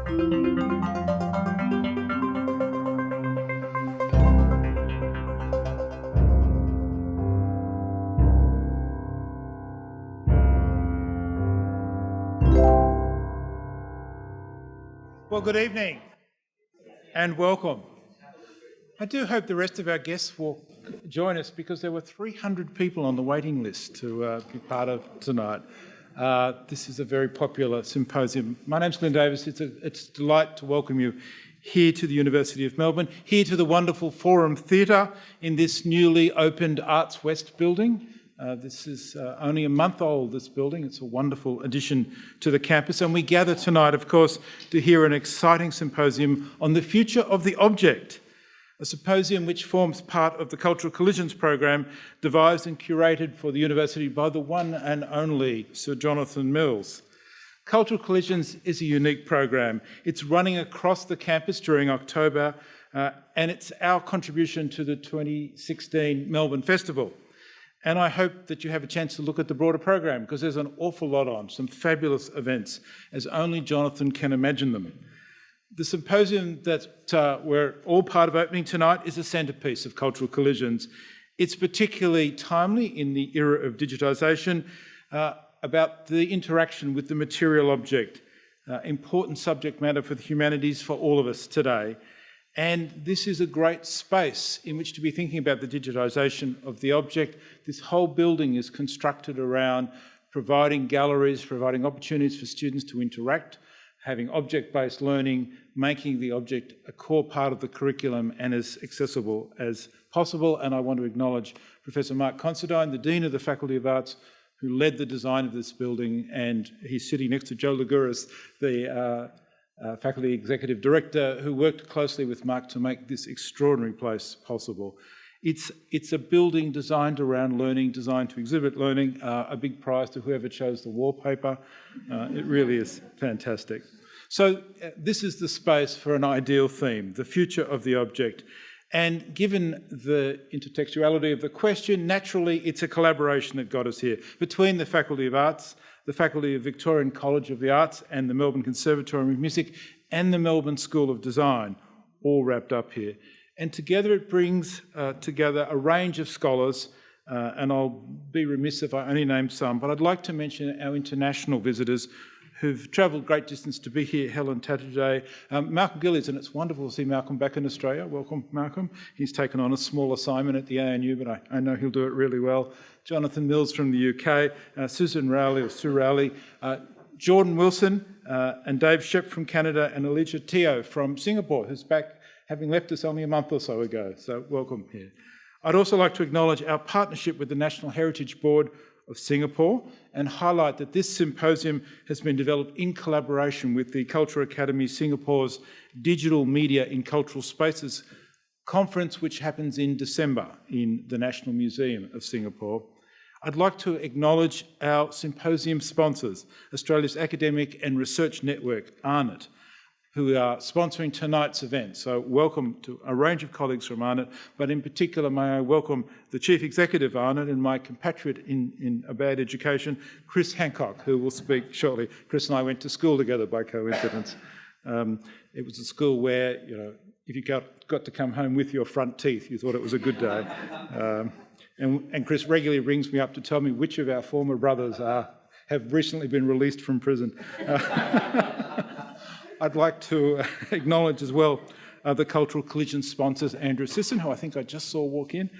Well, good evening and welcome. I do hope the rest of our guests will join us because there were 300 people on the waiting list to be part of tonight. This is a very popular symposium. My name's Glenn Davis. It's a delight to welcome you here to the University of Melbourne, here to the wonderful Forum Theatre in this newly opened Arts West building. This is only a month old, this building. It's a wonderful addition to the campus. And we gather tonight, of course, to hear an exciting symposium on the future of the object, a symposium which forms part of the Cultural Collisions program devised and curated for the university by the one and only Sir Jonathan Mills. Cultural Collisions is a unique program. It's running across the campus during October, and it's our contribution to the 2016 Melbourne Festival. And I hope that you have a chance to look at the broader program because there's an awful lot on, some fabulous events, as only Jonathan can imagine them. The symposium that we're all part of opening tonight is a centrepiece of Cultural Collisions. It's particularly timely in the era of digitisation about the interaction with the material object, important subject matter for the humanities for all of us today. And this is a great space in which to be thinking about the digitisation of the object. This whole building is constructed around providing galleries, providing opportunities for students to interact, having object-based learning, making the object a core part of the curriculum and as accessible as possible. And I want to acknowledge Professor Mark Considine, the Dean of the Faculty of Arts, who led the design of this building, and he's sitting next to Joe Laguris, the Faculty Executive Director, who worked closely with Mark to make this extraordinary place possible. It's a building designed around learning, designed to exhibit learning, a big prize to whoever chose the wallpaper. It really is fantastic. So this is the space for an ideal theme, the future of the object. And given the intertextuality of the question, naturally it's a collaboration that got us here between the Faculty of Arts, the Faculty of Victorian College of the Arts and the Melbourne Conservatorium of Music and the Melbourne School of Design, all wrapped up here. And together it brings together a range of scholars, and I'll be remiss if I only name some, but I'd like to mention our international visitors who've travelled great distance to be here, Helen Tatterday, Malcolm Gillies, and it's wonderful to see Malcolm back in Australia. Welcome, Malcolm. He's taken on a small assignment at the ANU, but I know he'll do it really well. Jonathan Mills from the UK, Susan Rowley, or Sue Rowley, Jordan Wilson, and Dave Shep from Canada, and Alicia Teo from Singapore, who's back having left us only a month or so ago. So welcome here. I'd also like to acknowledge our partnership with the National Heritage Board of Singapore and highlight that this symposium has been developed in collaboration with the Cultural Academy Singapore's Digital Media in Cultural Spaces conference, which happens in December in the National Museum of Singapore. I'd like to acknowledge our symposium sponsors, Australia's Academic and Research Network, ARNET, who are sponsoring tonight's event. So welcome to a range of colleagues from ARNET, but in particular may I welcome the Chief Executive of ARNET and my compatriot in a bad education, Chris Hancock, who will speak shortly. Chris and I went to school together by coincidence. It was a school where, you know, if you got to come home with your front teeth, you thought it was a good day. And Chris regularly rings me up to tell me which of our former brothers have recently been released from prison. I'd like to acknowledge as well the Cultural Collision sponsors, Andrew Sisson, who I think I just saw walk in,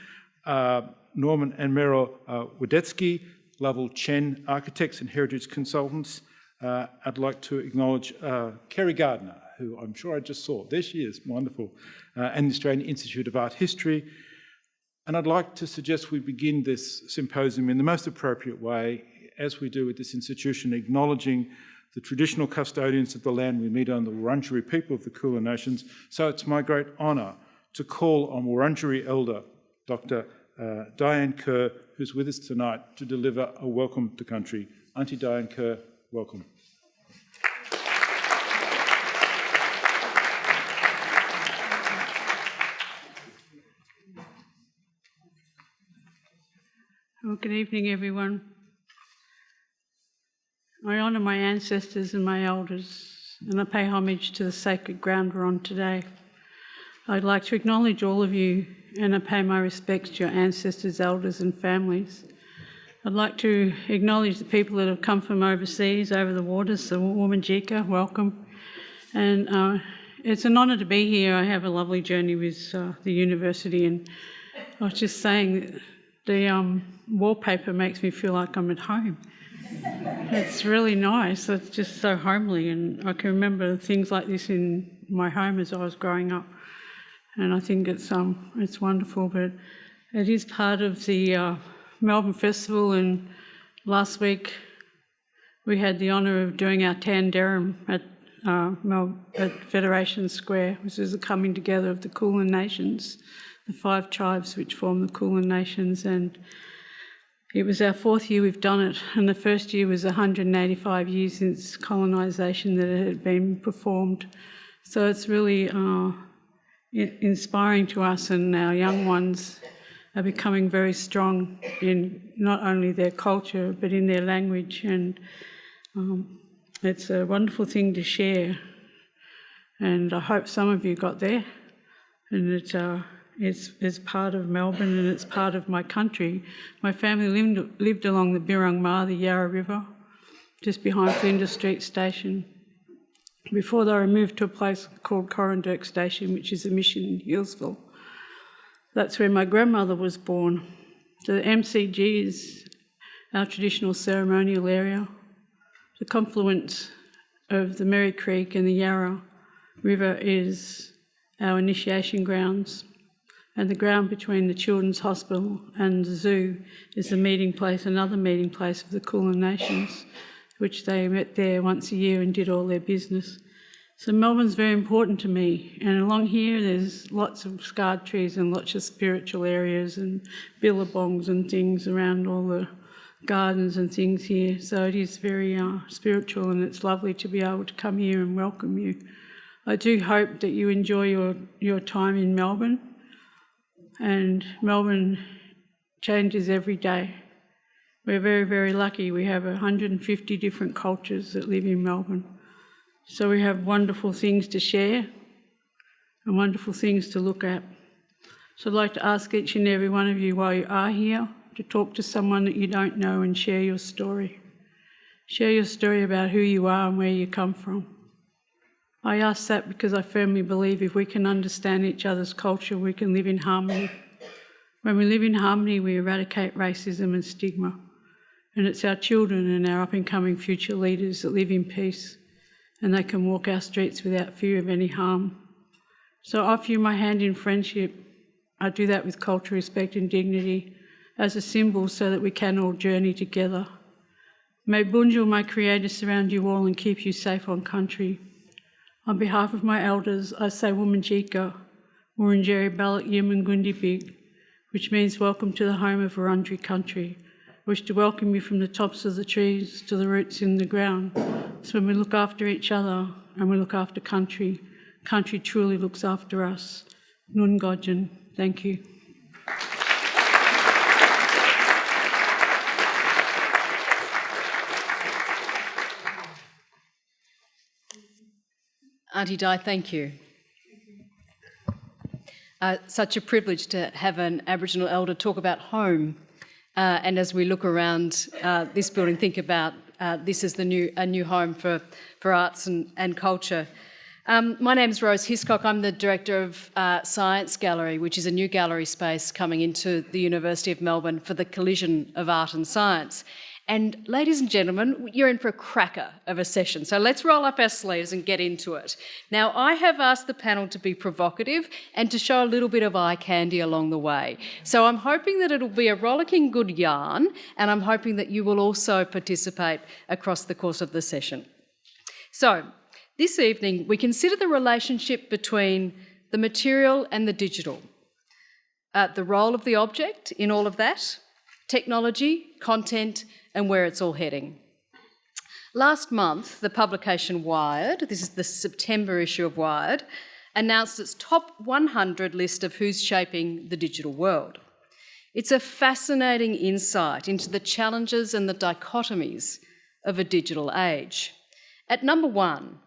Norman and Meryl Wadetsky, Lovell Chen Architects and Heritage Consultants. I'd like to acknowledge Kerry Gardner, who I'm sure I just saw. There she is, wonderful, and the Australian Institute of Art History. And I'd like to suggest we begin this symposium in the most appropriate way, as we do with this institution, acknowledging the traditional custodians of the land we meet on, the Wurundjeri people of the Kulin Nations. So it's my great honour to call on Wurundjeri Elder, Dr. Diane Kerr, who's with us tonight to deliver a welcome to country. Auntie Diane Kerr, welcome. Well, good evening, everyone. I honour my ancestors and my elders and I pay homage to the sacred ground we're on today. I'd like to acknowledge all of you, and I pay my respects to your ancestors, elders and families. I'd like to acknowledge the people that have come from overseas, over the waters, so Wominjeka, welcome. And it's an honour to be here. I have a lovely journey with the university, and I was just saying the wallpaper makes me feel like I'm at home. It's really nice. It's just so homely, and I can remember things like this in my home as I was growing up. And I think it's wonderful, but it is part of the Melbourne Festival, and last week we had the honour of doing our Tanderum at Federation Square, which is the coming together of the Kulin Nations, the 5 tribes which form the Kulin Nations, and it was our 4th year we've done it, and the first year was 185 years since colonisation that it had been performed. So it's really inspiring to us, and our young ones are becoming very strong in not only their culture but in their language, and it's a wonderful thing to share. And I hope some of you got there, and it's part of Melbourne and it's part of my country. My family lived along the Birrong Ma, the Yarra River, just behind Flinders Street Station, before they were moved to a place called Corrandirk Station, which is a mission in Healesville. That's where my grandmother was born. The MCG is our traditional ceremonial area. The confluence of the Merri Creek and the Yarra River is our initiation grounds, and the ground between the Children's Hospital and the zoo is the meeting place, another meeting place of the Kulin Nations, which they met there once a year and did all their business. So Melbourne's very important to me, and along here there's lots of scarred trees and lots of spiritual areas and billabongs and things around all the gardens and things here. So it is very spiritual, and it's lovely to be able to come here and welcome you. I do hope that you enjoy your time in Melbourne, and Melbourne changes every day. We're very, very lucky. We have 150 different cultures that live in Melbourne. So we have wonderful things to share and wonderful things to look at. So I'd like to ask each and every one of you, while you are here, to talk to someone that you don't know and share your story. Share your story about who you are and where you come from. I ask that because I firmly believe if we can understand each other's culture, we can live in harmony. When we live in harmony, we eradicate racism and stigma. And it's our children and our up-and-coming future leaders that live in peace, and they can walk our streets without fear of any harm. So I offer you my hand in friendship. I do that with culture, respect and dignity as a symbol so that we can all journey together. May Bunjil, my Creator, surround you all and keep you safe on country. On behalf of my elders, I say Wominjeka, Wurundjeri Balak Yimangundi Big, which means welcome to the home of Wurundjeri country. I wish to welcome you from the tops of the trees to the roots in the ground. So when we look after each other and we look after country, country truly looks after us. Nun Godjan, thank you. Auntie Di, thank you. Such a privilege to have an Aboriginal elder talk about home. And as we look around this building, think about this as a new home for arts and culture. My name's Rose Hiscock. I'm the Director of Science Gallery, which is a new gallery space coming into the University of Melbourne for the collision of art and science. And ladies and gentlemen, you're in for a cracker of a session. So let's roll up our sleeves and get into it. Now, I have asked the panel to be provocative and to show a little bit of eye candy along the way. So I'm hoping that it'll be a rollicking good yarn, and I'm hoping that you will also participate across the course of the session. So this evening, we consider the relationship between the material and the digital, the role of the object in all of that, technology, content, and where it's all heading. Last month, the publication Wired, this is the September issue of Wired, announced its top 100 list of who's shaping the digital world. It's a fascinating insight into the challenges and the dichotomies of a digital age. At number 1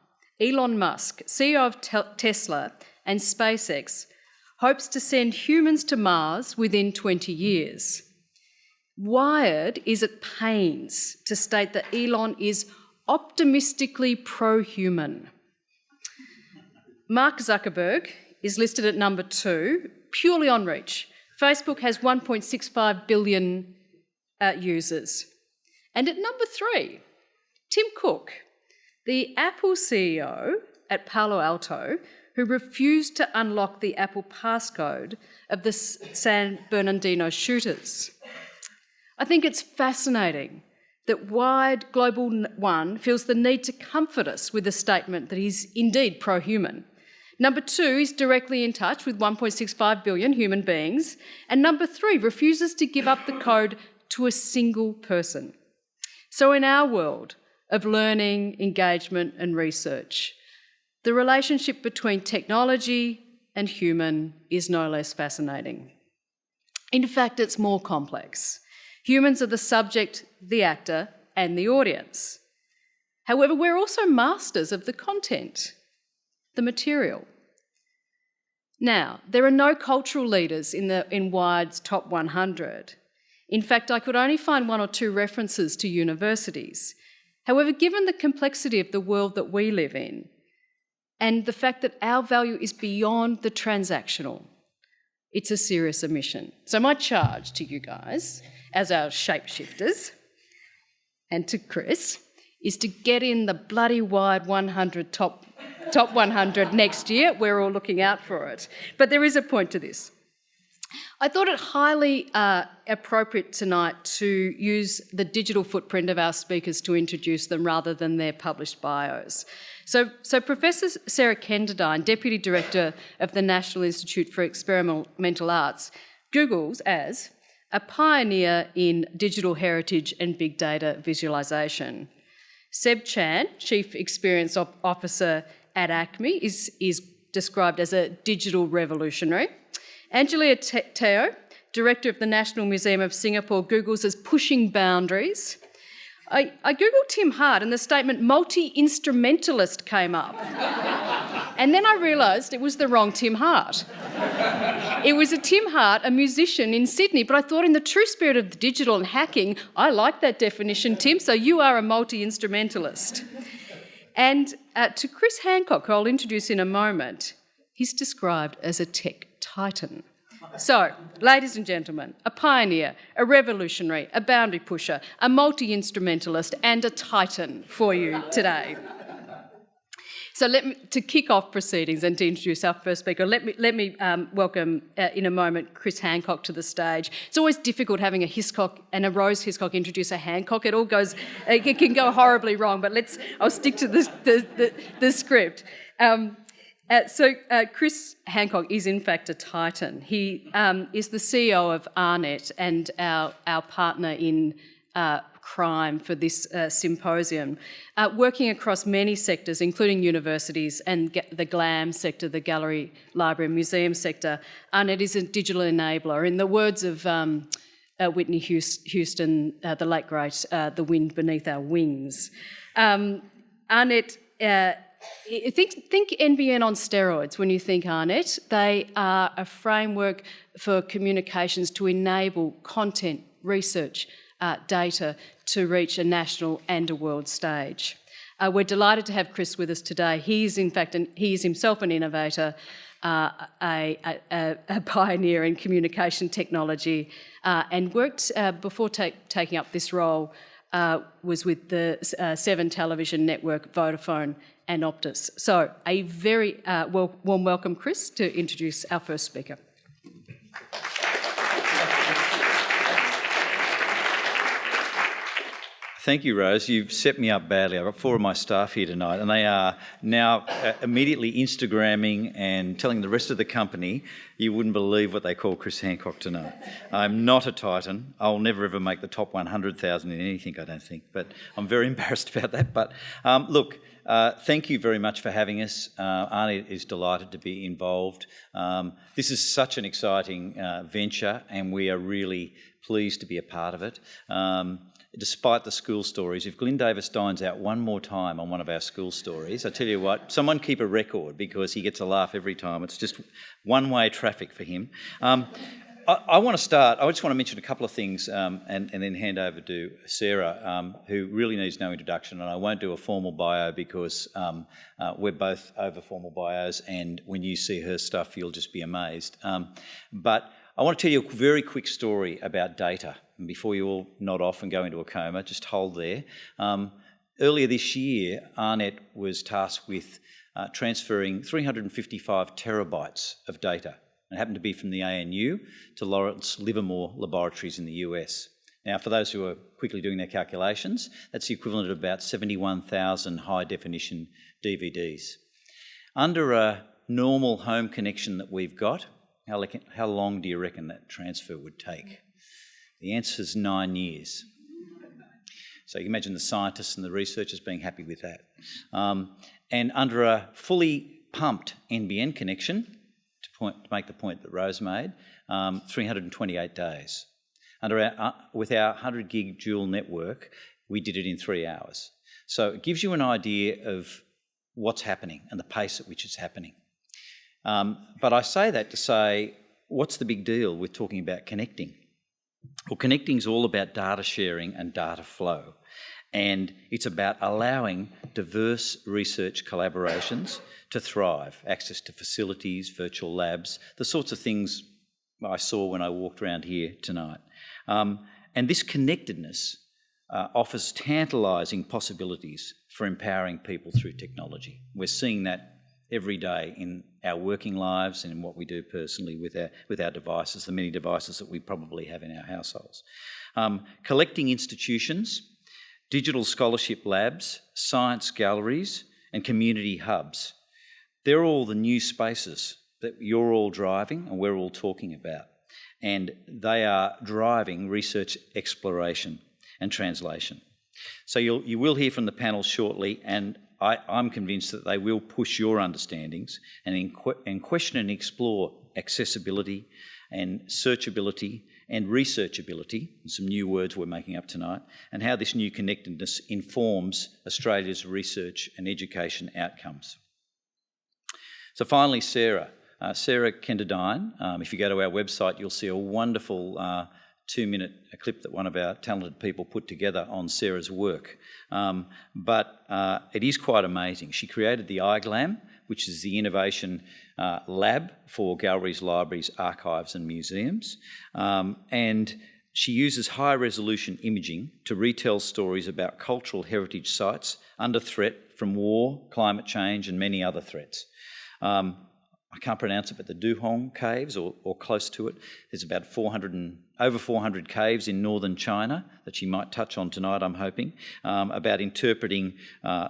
Elon Musk, CEO of Tesla and SpaceX, hopes to send humans to Mars within 20 years. Wired is at pains to state that Elon is optimistically pro-human. Mark Zuckerberg is listed at number 2, purely on reach. Facebook has 1.65 billion users. And at number 3, Tim Cook, the Apple CEO at Palo Alto, who refused to unlock the Apple passcode of the San Bernardino shooters. I think it's fascinating that Wired Global One feels the need to comfort us with a statement that he's indeed pro-human. Number 2 is directly in touch with 1.65 billion human beings. And number 3 refuses to give up the code to a single person. So in our world of learning, engagement and research, the relationship between technology and human is no less fascinating. In fact, it's more complex. Humans are the subject, the actor and the audience. However, we're also masters of the content, the material. Now, there are no cultural leaders in Wired's top 100. In fact, I could only find 1 or 2 references to universities. However, given the complexity of the world that we live in, and the fact that our value is beyond the transactional, it's a serious omission. So my charge to you guys, as our shapeshifters, and to Chris, is to get in the bloody Wired 100 top 100 next year. We're all looking out for it. But there is a point to this. I thought it highly appropriate tonight to use the digital footprint of our speakers to introduce them rather than their published bios. So Professor Sarah Kenderdine, Deputy Director of the National Institute for Experimental Arts, Googles as a pioneer in digital heritage and big data visualisation. Seb Chan, Chief Experience Officer at ACME, is described as a digital revolutionary. Angelia Teo, Director of the National Museum of Singapore, Googles as pushing boundaries. I googled Tim Hart and the statement multi-instrumentalist came up. And then I realised it was the wrong Tim Hart. It was a Tim Hart, a musician in Sydney, but I thought in the true spirit of the digital and hacking, I like that definition, Tim, so you are a multi-instrumentalist. And to Chris Hancock, who I'll introduce in a moment, he's described as a tech titan. So, ladies and gentlemen, a pioneer, a revolutionary, a boundary pusher, a multi-instrumentalist and a titan for you today. So to kick off proceedings and to introduce our first speaker, let me welcome in a moment Chris Hancock to the stage. It's always difficult having a Hiscock and a Rose Hiscock introduce a Hancock. It can go horribly wrong, but I'll stick to the script. Chris Hancock is in fact a titan. He is the CEO of ARNet and our partner in crime for this symposium, working across many sectors, including universities and the GLAM sector, the gallery, library and museum sector. ARNet is a digital enabler. In the words of Whitney Houston, the late great, the wind beneath our wings. ARNet, think NBN on steroids when you think ARNet. They are a framework for communications to enable content, research, data to reach a national and a world stage. We're delighted to have Chris with us today. He is himself an innovator, a pioneer in communication technology, and worked before taking up this role. Was with the Seven television network, Vodafone and Optus. So a very warm welcome, Chris, to introduce our first speaker. Thank you, Rose. You've set me up badly. I've got 4 of my staff here tonight, and they are now immediately Instagramming and telling the rest of the company, you wouldn't believe what they call Chris Hancock tonight. I'm not a titan. I'll never ever make the top 100,000 in anything, I don't think, but I'm very embarrassed about that. But look, thank you very much for having us. ARNet is delighted to be involved. This is such an exciting venture, and we are really pleased to be a part of it. despite the school stories. If Glyn Davis dines out one more time on one of our school stories, I tell you what, someone keep a record, because he gets a laugh every time. It's just one-way traffic for him. I want to start, I just want to mention a couple of things and then hand over to Sarah, who really needs no introduction, and I won't do a formal bio because we're both over formal bios, and when you see her stuff, you'll just be amazed. But I want to tell you a very quick story about data. And before you all nod off and go into a coma, just hold there. Earlier this year, ARNet was tasked with transferring 355 terabytes of data. It happened to be from the ANU to Lawrence Livermore Laboratories in the US. Now, for those who are quickly doing their calculations, that's the equivalent of about 71,000 high-definition DVDs. Under a normal home connection that we've got, how long do you reckon that transfer would take? The answer is 9 years. So you can imagine the scientists and the researchers being happy with that. And under a fully pumped NBN connection, to make the point that Rose made, 328 days. With our 100 gig dual network, we did it in 3 hours. So it gives you an idea of what's happening and the pace at which it's happening. But I say that to say, what's the big deal with talking about connecting? Well, connecting is all about data sharing and data flow. And it's about allowing diverse research collaborations to thrive, access to facilities, virtual labs, the sorts of things I saw when I walked around here tonight. And this connectedness offers tantalising possibilities for empowering people through technology. We're seeing that every day in our working lives and in what we do personally with our devices, the many devices that we probably have in our households. Collecting institutions, digital scholarship labs, science galleries and community hubs. They're all the new spaces that you're all driving and we're all talking about. And they are driving research exploration and translation. So you will hear from the panel shortly, and I'm convinced that they will push your understandings and question and explore accessibility and searchability and researchability, some new words we're making up tonight, and how this new connectedness informs Australia's research and education outcomes. So finally, Sarah Kenderdine. If you go to our website, you'll see a wonderful 2-minute clip that one of our talented people put together on Sarah's work. But it is quite amazing. She created the iGlam, which is the innovation lab for galleries, libraries, archives and museums. And she uses high-resolution imaging to retell stories about cultural heritage sites under threat from war, climate change and many other threats. I can't pronounce it, but the Duhong caves or close to it. There's about over 400 caves in northern China that she might touch on tonight, I'm hoping, about interpreting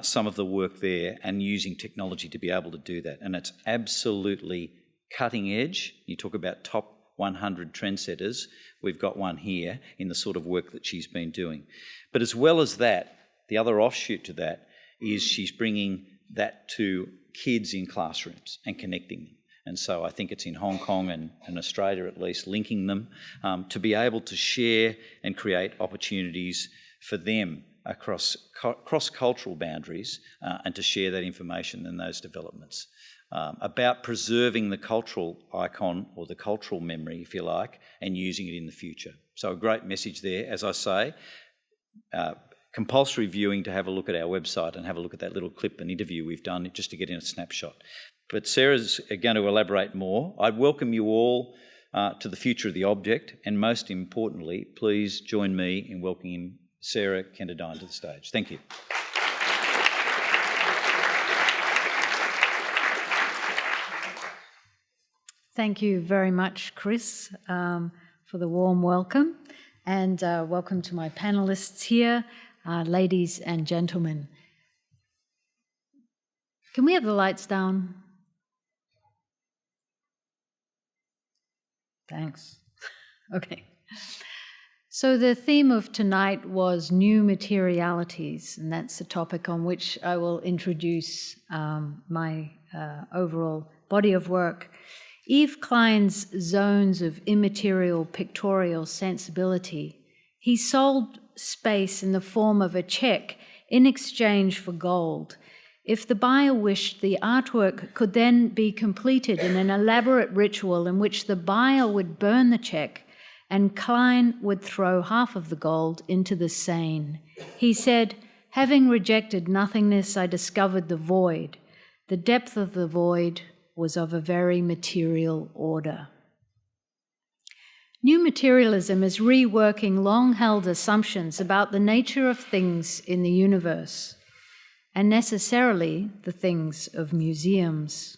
some of the work there and using technology to be able to do that. And it's absolutely cutting edge. You talk about top 100 trendsetters. We've got one here in the sort of work that she's been doing. But as well as that, the other offshoot to that is she's bringing that to kids in classrooms and connecting them. And so I think it's in Hong Kong and Australia at least, linking them to be able to share and create opportunities for them across cross-cultural boundaries and to share that information and those developments. About preserving the cultural icon or the cultural memory, if you like, and using it in the future. So a great message there, as I say. Compulsory viewing to have a look at our website and have a look at that little clip and interview we've done just to get in a snapshot. But Sarah's going to elaborate more. I welcome you all to the future of the object, and most importantly, please join me in welcoming Sarah Kenderdine to the stage. Thank you. Thank you very much, Chris, for the warm welcome, and welcome to my panellists here. Ladies and gentlemen. Can we have the lights down? Thanks. Okay. So the theme of tonight was new materialities, and that's the topic on which I will introduce my overall body of work. Yves Klein's zones of immaterial pictorial sensibility. He solved space in the form of a check in exchange for gold. If the buyer wished, the artwork could then be completed in an elaborate ritual in which the buyer would burn the check and Klein would throw half of the gold into the Seine. He said, "Having rejected nothingness, I discovered the void. The depth of the void was of a very material order." New materialism is reworking long-held assumptions about the nature of things in the universe, and necessarily the things of museums.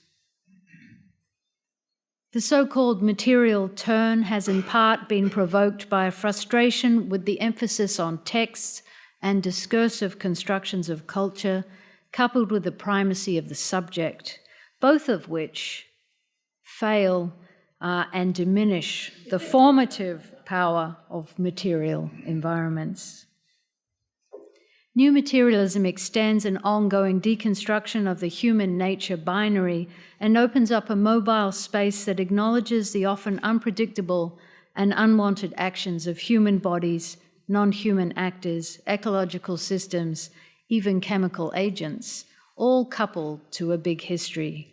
The so-called material turn has in part been provoked by a frustration with the emphasis on texts and discursive constructions of culture, coupled with the primacy of the subject, both of which fail and diminish the formative power of material environments. New materialism extends an ongoing deconstruction of the human nature binary and opens up a mobile space that acknowledges the often unpredictable and unwanted actions of human bodies, non-human actors, ecological systems, even chemical agents, all coupled to a big history.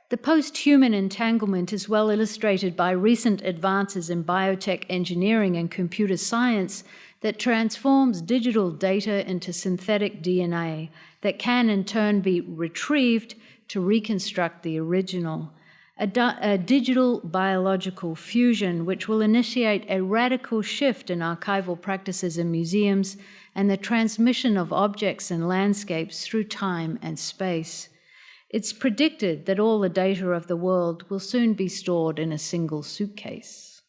The post-human entanglement is well illustrated by recent advances in biotech engineering and computer science that transforms digital data into synthetic DNA that can in turn be retrieved to reconstruct the original. A digital biological fusion which will initiate a radical shift in archival practices in museums and the transmission of objects and landscapes through time and space. It's predicted that all the data of the world will soon be stored in a single suitcase.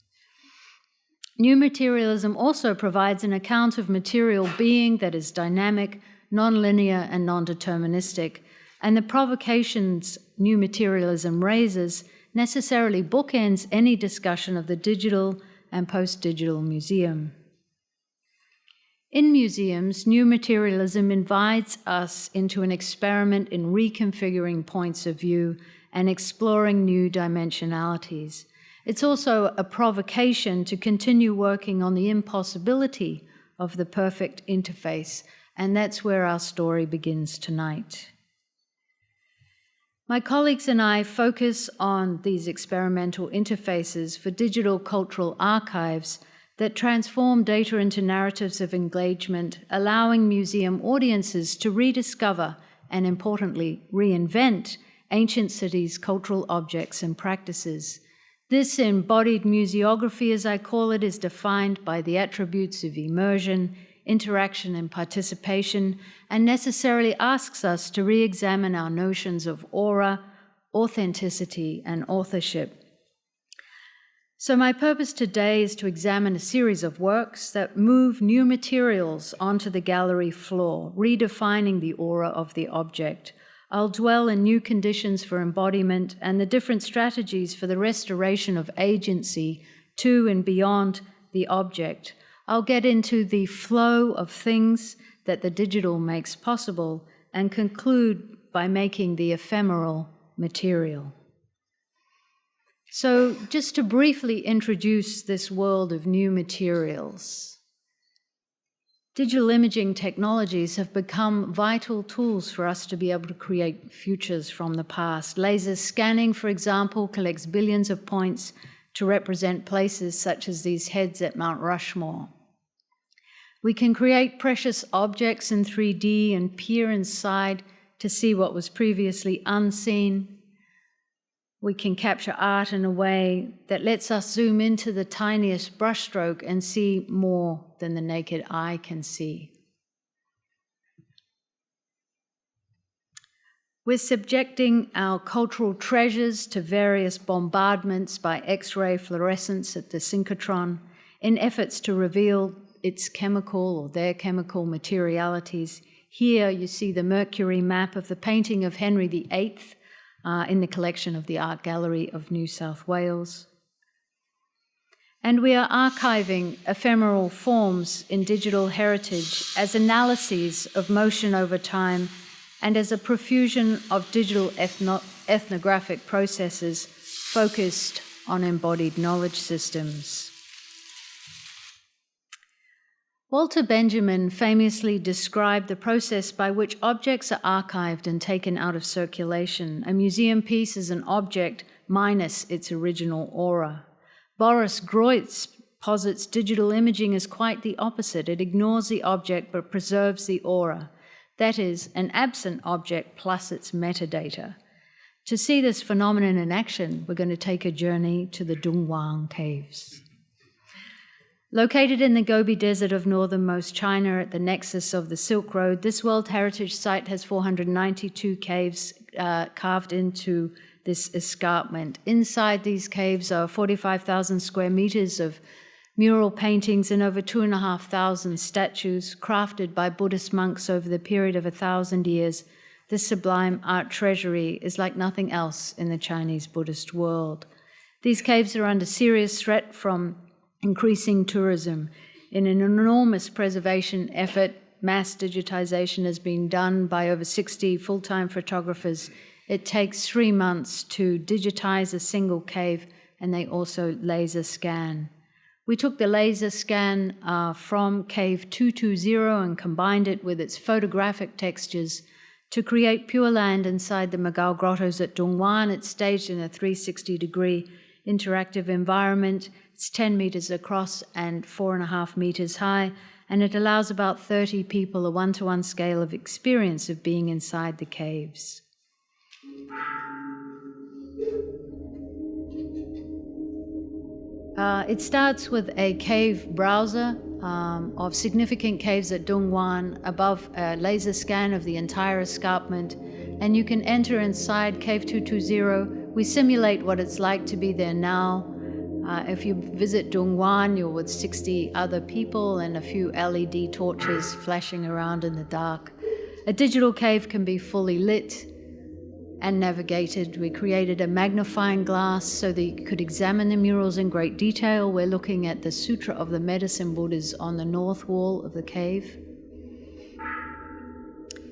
New materialism also provides an account of material being that is dynamic, non-linear, and non-deterministic, and the provocations new materialism raises necessarily bookends any discussion of the digital and post-digital museum. In museums, new materialism invites us into an experiment in reconfiguring points of view and exploring new dimensionalities. It's also a provocation to continue working on the impossibility of the perfect interface, and that's where our story begins tonight. My colleagues and I focus on these experimental interfaces for digital cultural archives that transform data into narratives of engagement, allowing museum audiences to rediscover and, importantly, reinvent ancient cities' cultural objects and practices. This embodied museography, as I call it, is defined by the attributes of immersion, interaction, and participation, and necessarily asks us to re-examine our notions of aura, authenticity, and authorship. So my purpose today is to examine a series of works that move new materials onto the gallery floor, redefining the aura of the object. I'll dwell in new conditions for embodiment and the different strategies for the restoration of agency to and beyond the object. I'll get into the flow of things that the digital makes possible and conclude by making the ephemeral material. So just to briefly introduce this world of new materials. Digital imaging technologies have become vital tools for us to be able to create futures from the past. Laser scanning, for example, collects billions of points to represent places such as these heads at Mount Rushmore. We can create precious objects in 3D and peer inside to see what was previously unseen. We can capture art in a way that lets us zoom into the tiniest brushstroke and see more than the naked eye can see. We're subjecting our cultural treasures to various bombardments by X-ray fluorescence at the synchrotron in efforts to reveal its chemical or their chemical materialities. Here you see the Mercury map of the painting of Henry VIII in the collection of the Art Gallery of New South Wales. And we are archiving ephemeral forms in digital heritage as analyses of motion over time and as a profusion of digital ethnographic processes focused on embodied knowledge systems. Walter Benjamin famously described the process by which objects are archived and taken out of circulation. A museum piece is an object minus its original aura. Boris Groys posits digital imaging as quite the opposite. It ignores the object but preserves the aura. That is, an absent object plus its metadata. To see this phenomenon in action, we're going to take a journey to the Dongguan Caves. Located in the Gobi Desert of northernmost China at the nexus of the Silk Road, this World Heritage Site has 492 caves carved into this escarpment. Inside these caves are 45,000 square meters of mural paintings and over 2,500 statues crafted by Buddhist monks over the period of 1,000 years. This sublime art treasury is like nothing else in the Chinese Buddhist world. These caves are under serious threat from increasing tourism. In an enormous preservation effort, mass digitization has been done by over 60 full-time photographers. It takes 3 months to digitize a single cave, and they also laser scan. We took the laser scan from cave 220 and combined it with its photographic textures to create Pure Land inside the Magao Grottos at Dongguan. It's staged in a 360-degree interactive environment. It's 10 meters across and 4.5 meters high, and it allows about 30 people a one-to-one scale of experience of being inside the caves. It starts with a cave browser of significant caves at Dongguan, above a laser scan of the entire escarpment, and you can enter inside cave 220. We simulate what it's like to be there now. If you visit Dongguan, you're with 60 other people and a few LED torches flashing around in the dark. A digital cave can be fully lit and navigated. We created a magnifying glass so that you could examine the murals in great detail. We're looking at the Sutra of the Medicine Buddhas on the north wall of the cave.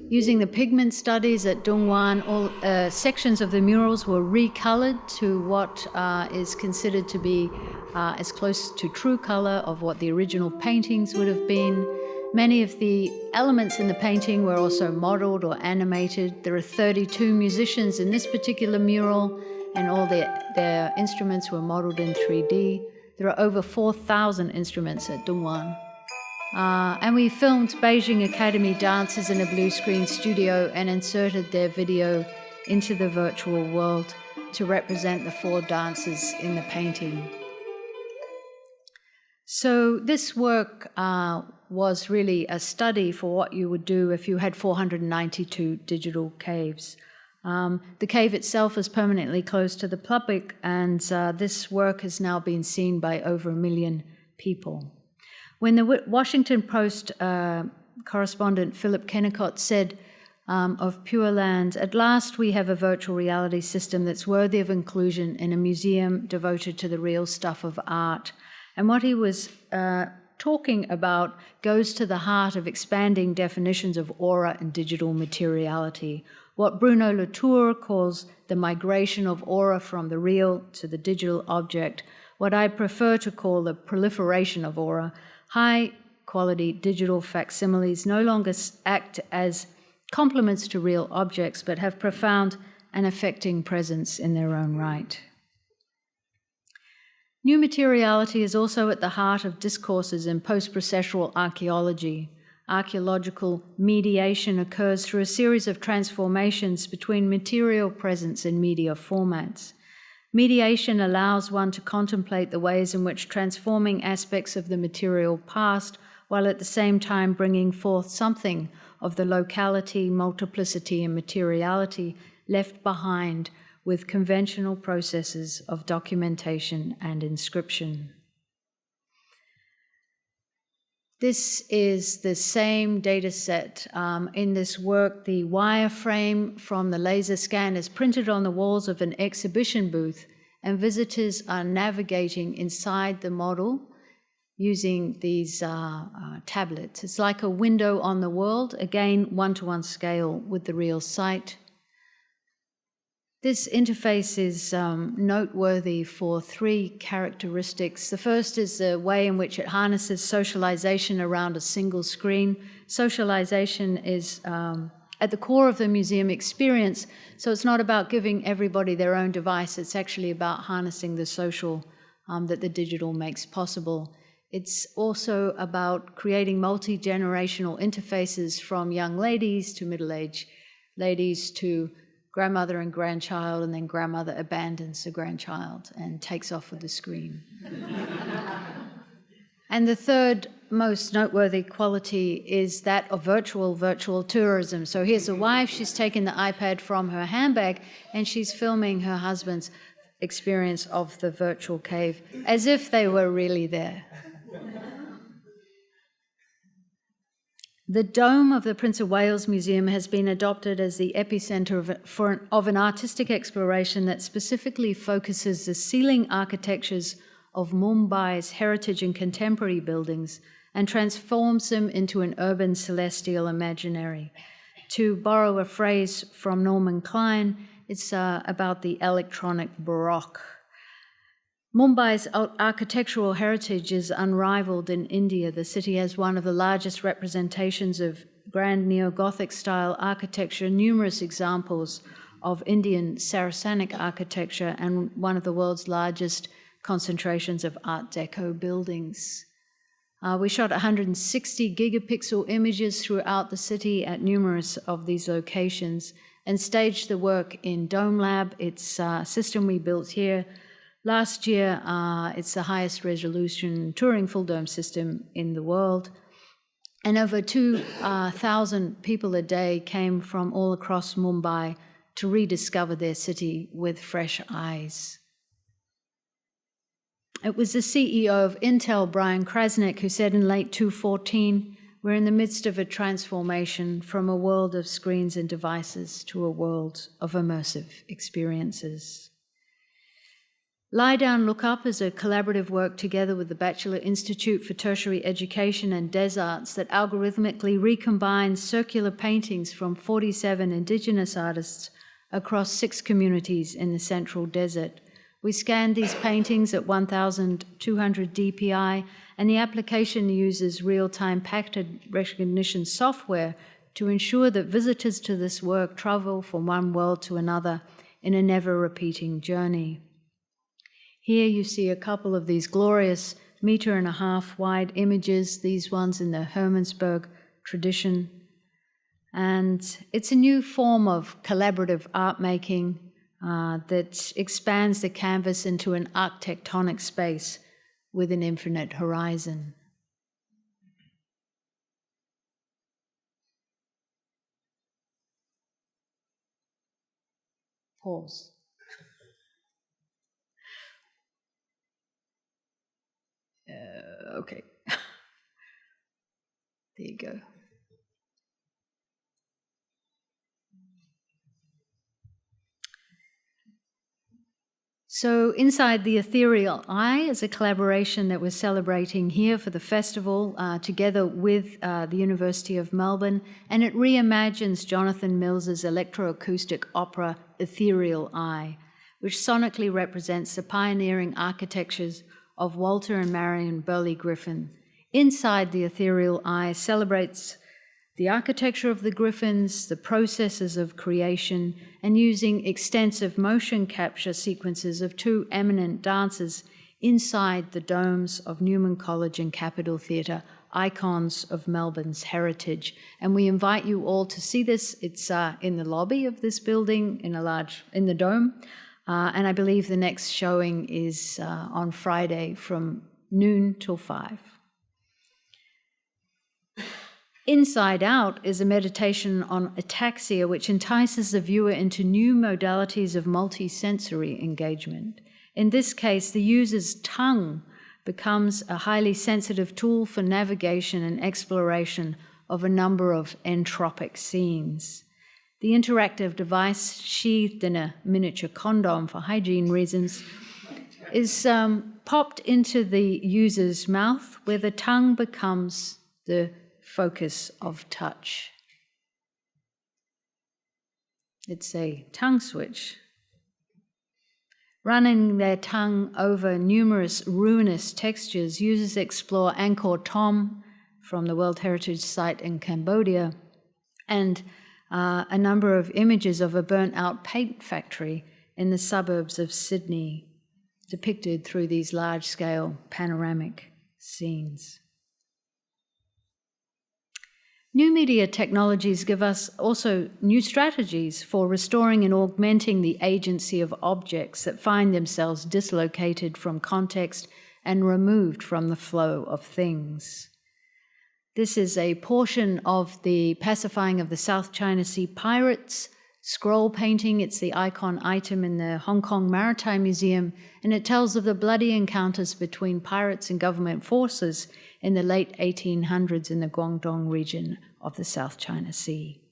Using the pigment studies at Dongguan, all sections of the murals were recolored to what is considered to be as close to true color of what the original paintings would have been. Many of the elements in the painting were also modeled or animated. There are 32 musicians in this particular mural, and all their instruments were modeled in 3D. There are over 4,000 instruments at Dongguan. And we filmed Beijing Academy dancers in a blue screen studio and inserted their video into the virtual world to represent the 4 dancers in the painting. So this work was really a study for what you would do if you had 492 digital caves. The cave itself is permanently closed to the public, and this work has now been seen by over 1 million people. When the Washington Post correspondent Philip Kennicott said of Pure Land, "At last we have a virtual reality system that's worthy of inclusion in a museum devoted to the real stuff of art." And what he was talking about goes to the heart of expanding definitions of aura and digital materiality. What Bruno Latour calls the migration of aura from the real to the digital object, what I prefer to call the proliferation of aura. High-quality digital facsimiles no longer act as complements to real objects, but have profound and affecting presence in their own right. New materiality is also at the heart of discourses in post-processual archaeology. Archaeological mediation occurs through a series of transformations between material presence and media formats. Mediation allows one to contemplate the ways in which transforming aspects of the material past, while at the same time bringing forth something of the locality, multiplicity, and materiality left behind with conventional processes of documentation and inscription. This is the same data set. In this work, the wireframe from the laser scan is printed on the walls of an exhibition booth, and visitors are navigating inside the model using these tablets. It's like a window on the world, again, one-to-one scale with the real site. This interface is noteworthy for three characteristics. The first is the way in which it harnesses socialization around a single screen. Socialization is at the core of the museum experience, so it's not about giving everybody their own device, it's actually about harnessing the social that the digital makes possible. It's also about creating multi-generational interfaces from young ladies to middle-aged ladies to grandmother and grandchild, and then grandmother abandons the grandchild and takes off with the screen. And the third most noteworthy quality is that of virtual tourism. So here's a wife, she's taken the iPad from her handbag and she's filming her husband's experience of the virtual cave as if they were really there. The dome of the Prince of Wales Museum has been adopted as the epicenter of an artistic exploration that specifically focuses the ceiling architectures of Mumbai's heritage and contemporary buildings and transforms them into an urban celestial imaginary. To borrow a phrase from Norman Klein, it's about the electronic baroque. Mumbai's architectural heritage is unrivaled in India. The city has one of the largest representations of grand neo-Gothic style architecture, numerous examples of Indian Saracenic architecture, and one of the world's largest concentrations of Art Deco buildings. We shot 160 gigapixel images throughout the city at numerous of these locations and staged the work in Dome Lab. It's a system we built here last year. It's the highest resolution Turing full dome system in the world. And over 2,000 people a day came from all across Mumbai to rediscover their city with fresh eyes. It was the CEO of Intel, Brian Krasnick, who said in late 2014, we're in the midst of a transformation from a world of screens and devices to a world of immersive experiences. Lie Down, Look Up is a collaborative work together with the Batchelor Institute for Tertiary Education and Des Arts that algorithmically recombines circular paintings from 47 Indigenous artists across 6 communities in the Central Desert. We scanned these paintings at 1,200 DPI, and the application uses real-time pattern recognition software to ensure that visitors to this work travel from one world to another in a never-repeating journey. Here you see a couple of these glorious 1.5 meter wide images, these ones in the Hermannsburg tradition. And it's a new form of collaborative art making that expands the canvas into an architectonic space with an infinite horizon. Pause. Okay. There you go. So Inside the Ethereal Eye is a collaboration that we're celebrating here for the festival together with the University of Melbourne, and it reimagines Jonathan Mills's electroacoustic opera Ethereal Eye, which sonically represents the pioneering architectures of Walter and Marion Burley Griffin. Inside the Ethereal Eye celebrates the architecture of the griffins, the processes of creation, and using extensive motion capture sequences of 2 eminent dancers inside the domes of Newman College and Capitol Theatre, icons of Melbourne's heritage. And we invite you all to see this. It's in the lobby of this building, in the dome. And I believe the next showing is on Friday from noon till 5. Inside Out is a meditation on ataxia, which entices the viewer into new modalities of multisensory engagement. In this case, the user's tongue becomes a highly sensitive tool for navigation and exploration of a number of entropic scenes. The interactive device, sheathed in a miniature condom for hygiene reasons, is popped into the user's mouth, where the tongue becomes the focus of touch. It's a tongue switch Running their tongue over numerous ruinous textures, users explore Angkor Thom from the World Heritage Site in Cambodia, and a number of images of a burnt-out paint factory in the suburbs of Sydney, depicted through these large-scale panoramic scenes. New media technologies give us also new strategies for restoring and augmenting the agency of objects that find themselves dislocated from context and removed from the flow of things. This is a portion of the pacifying of the South China Sea pirates scroll painting. It's the icon item in the Hong Kong Maritime Museum, and it tells of the bloody encounters between pirates and government forces in the late 1800s in the Guangdong region of the South China Sea.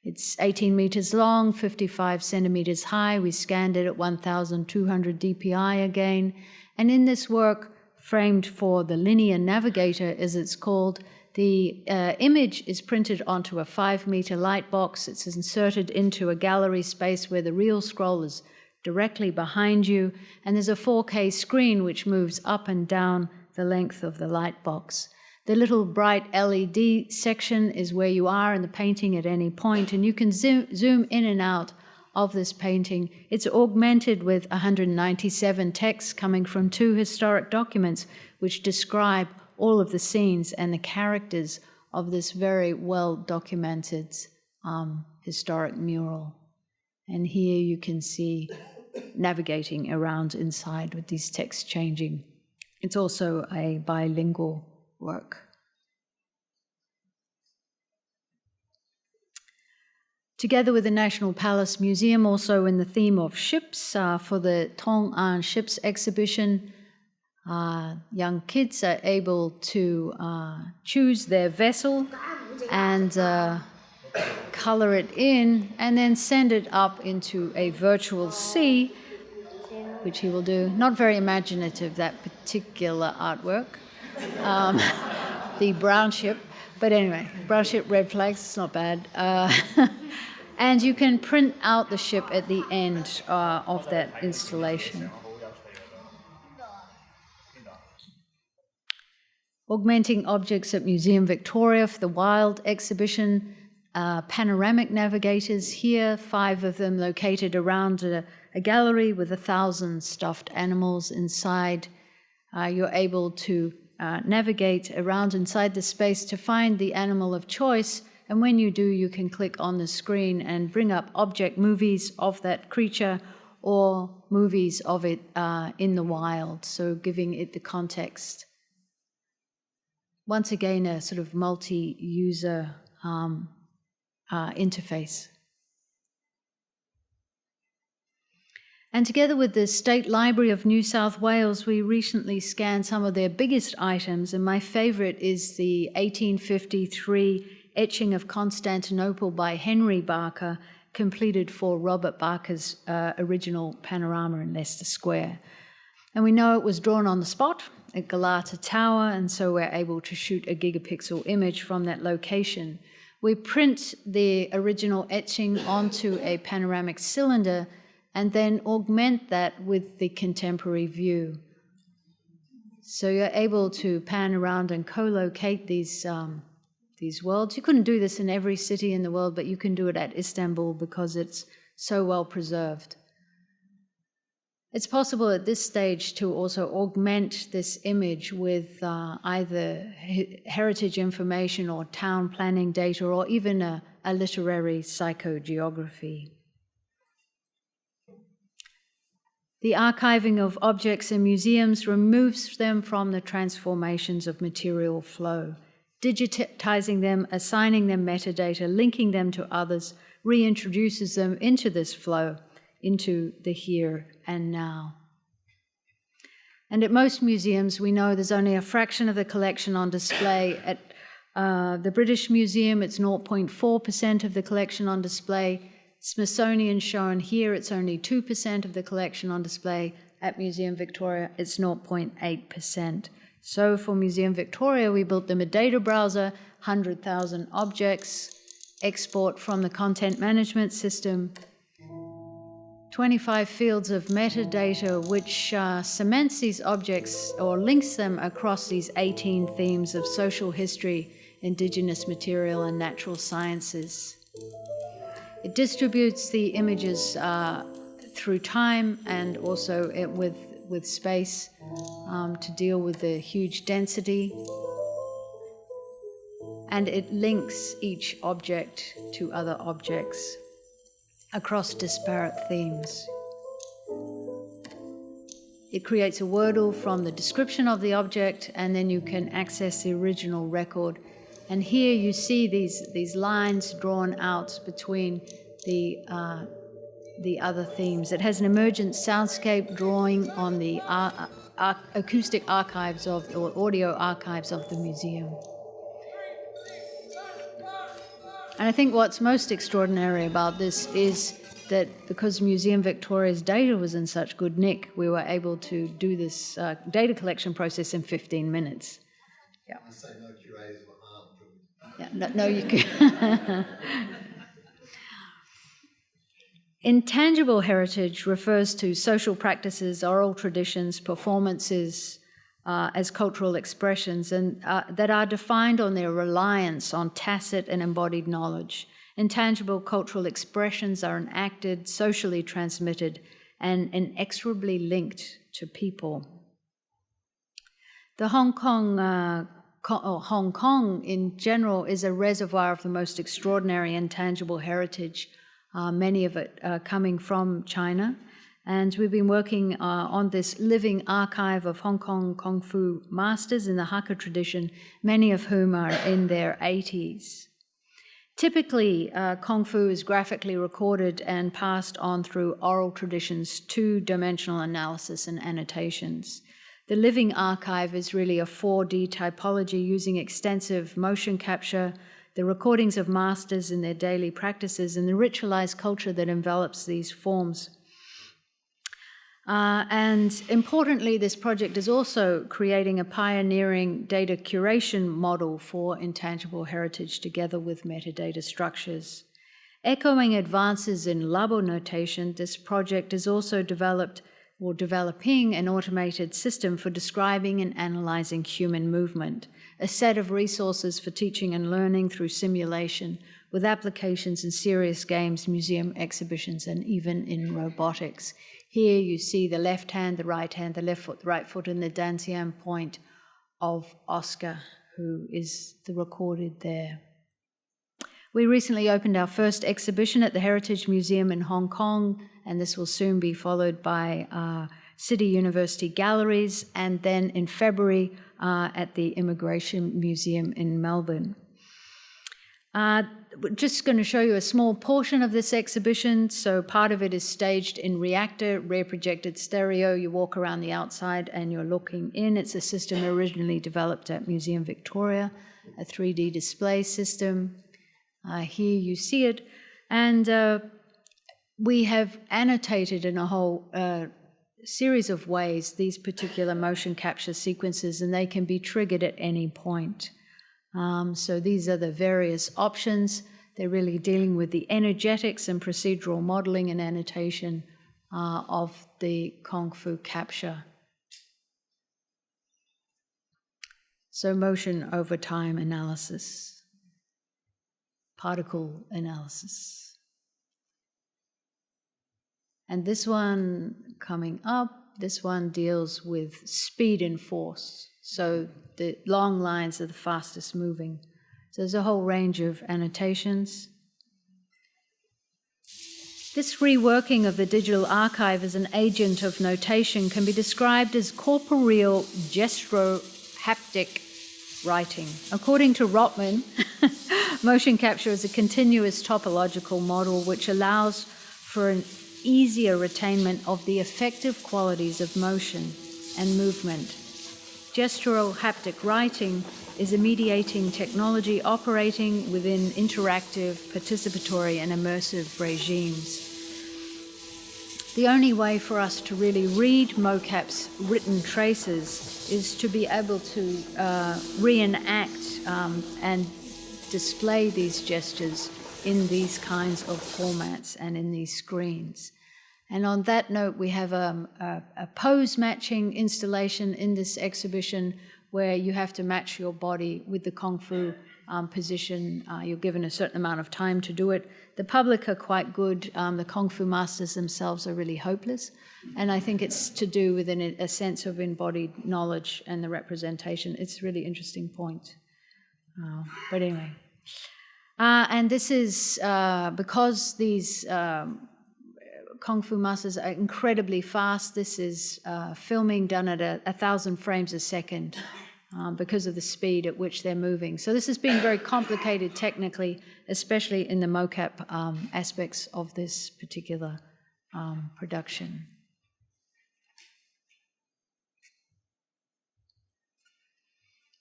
It's 18 meters long, 55 centimeters high. We scanned it at 1,200 dpi again. And in this work, framed for the linear navigator, as it's called, the image is printed onto a 5-meter light box. It's inserted into a gallery space where the real scroll is directly behind you, and there's a 4K screen which moves up and down the length of the light box. The little bright LED section is where you are in the painting at any point, and you can zoom in and out of this painting. It's augmented with 197 texts coming from 2 historic documents which describe all of the scenes and the characters of this very well-documented historic mural. And here you can see navigating around inside with these texts changing. It's also a bilingual work. Together with the National Palace Museum, also in the theme of ships, for the Tong An Ships exhibition, young kids are able to choose their vessel and color it in, and then send it up into a virtual sea, which he will do. Not very imaginative, that particular artwork. The brown ship, but anyway, brown ship, red flags, it's not bad. And you can print out the ship at the end of that installation. Augmenting objects at Museum Victoria for the Wild exhibition, panoramic navigators here, 5 of them located around a gallery with 1,000 stuffed animals inside. You're able to navigate around inside the space to find the animal of choice, and when you do, you can click on the screen and bring up object movies of that creature or movies of it in the wild, so giving it the context. Once again, a sort of multi-user interface. And together with the State Library of New South Wales, we recently scanned some of their biggest items, and my favourite is the 1853 etching of Constantinople by Henry Barker, completed for Robert Barker's original panorama in Leicester Square. And we know it was drawn on the spot at Galata Tower, and so we're able to shoot a gigapixel image from that location. We print the original etching onto a panoramic cylinder and then augment that with the contemporary view. So you're able to pan around and co-locate these worlds. You couldn't do this in every city in the world, but you can do it at Istanbul because it's so well preserved. It's possible at this stage to also augment this image with either heritage information or town planning data, or even a literary psychogeography. The archiving of objects in museums removes them from the transformations of material flow. Digitizing them, assigning them metadata, linking them to others, reintroduces them into this flow, into the here and now. And at most museums, we know there's only a fraction of the collection on display. At the British Museum, it's 0.4% of the collection on display. Smithsonian shown here, it's only 2% of the collection on display. At Museum Victoria, it's 0.8%. So for Museum Victoria, we built them a data browser, 100,000 objects, export from the content management system, 25 fields of metadata, which cements these objects or links them across these 18 themes of social history, indigenous material, and natural sciences. It distributes the images through time and also with space to deal with the huge density. And it links each object to other objects across disparate themes. It creates a Wordle from the description of the object, and then you can access the original record. And here you see these lines drawn out between the other themes. It has an emergent soundscape drawing on the acoustic archives or audio archives of the museum. And I think what's most extraordinary about this is that because Museum Victoria's data was in such good nick, we were able to do this data collection process in 15 minutes. Yeah. I say no curators were harmed. Yeah, no, you can. Intangible heritage refers to social practices, oral traditions, performances, as cultural expressions, and that are defined on their reliance on tacit and embodied knowledge. Intangible cultural expressions are enacted, socially transmitted, and inexorably linked to people. The Hong Kong in general is a reservoir of the most extraordinary intangible heritage, many of it coming from China. And we've been working on this living archive of Hong Kong Kung Fu masters in the Hakka tradition, many of whom are in their 80s. Typically, Kung Fu is graphically recorded and passed on through oral traditions, two-dimensional analysis and annotations. The living archive is really a 4D typology using extensive motion capture, the recordings of masters in their daily practices, and the ritualized culture that envelops these forms. And importantly, this project is also creating a pioneering data curation model for intangible heritage together with metadata structures. Echoing advances in Labo notation, this project is also developing an automated system for describing and analyzing human movement, a set of resources for teaching and learning through simulation, with applications in serious games, museum exhibitions, and even in robotics. Here you see the left hand, the right hand, the left foot, the right foot, and the dantian point of Oscar, who is the recorded there. We recently opened our first exhibition at the Heritage Museum in Hong Kong, and this will soon be followed by City University Galleries, and then in February at the Immigration Museum in Melbourne. We're just going to show you a small portion of this exhibition. So part of it is staged in Reactor, rear projected stereo. You walk around the outside and you're looking in. It's a system originally developed at Museum Victoria, a 3D display system. Here you see it. And we have annotated in a whole series of ways these particular motion capture sequences, and they can be triggered at any point. So these are the various options. They're really dealing with the energetics and procedural modeling and annotation of the Kung Fu capture. So motion over time analysis, particle analysis. And this one coming up, this one deals with speed and force. So the long lines are the fastest moving. So there's a whole range of annotations. This reworking of the digital archive as an agent of notation can be described as corporeal gestro-haptic writing. According to Rotman, motion capture is a continuous topological model which allows for an easier retainment of the effective qualities of motion and movement. Gestural haptic writing is a mediating technology operating within interactive, participatory, and immersive regimes. The only way for us to really read mocap's written traces is to be able to reenact and display these gestures in these kinds of formats and in these screens. And on that note, we have a pose matching installation in this exhibition where you have to match your body with the Kung Fu position. You're given a certain amount of time to do it. The public are quite good. The Kung Fu masters themselves are really hopeless. And I think it's to do with a sense of embodied knowledge and the representation. It's a really interesting point. But anyway. And this is because these Kung Fu masters are incredibly fast. This is filming done at 1,000 frames a second because of the speed at which they're moving. So this has been very complicated technically, especially in the mocap aspects of this particular production.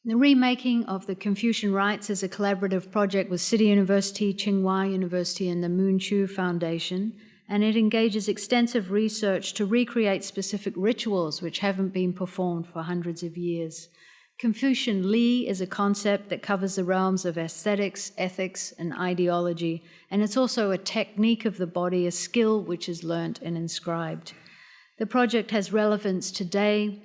The remaking of the Confucian Rites is a collaborative project with City University, Tsinghua University, and the Moon Chu Foundation, and it engages extensive research to recreate specific rituals which haven't been performed for hundreds of years. Confucian Li is a concept that covers the realms of aesthetics, ethics, and ideology, and it's also a technique of the body, a skill which is learnt and inscribed. The project has relevance today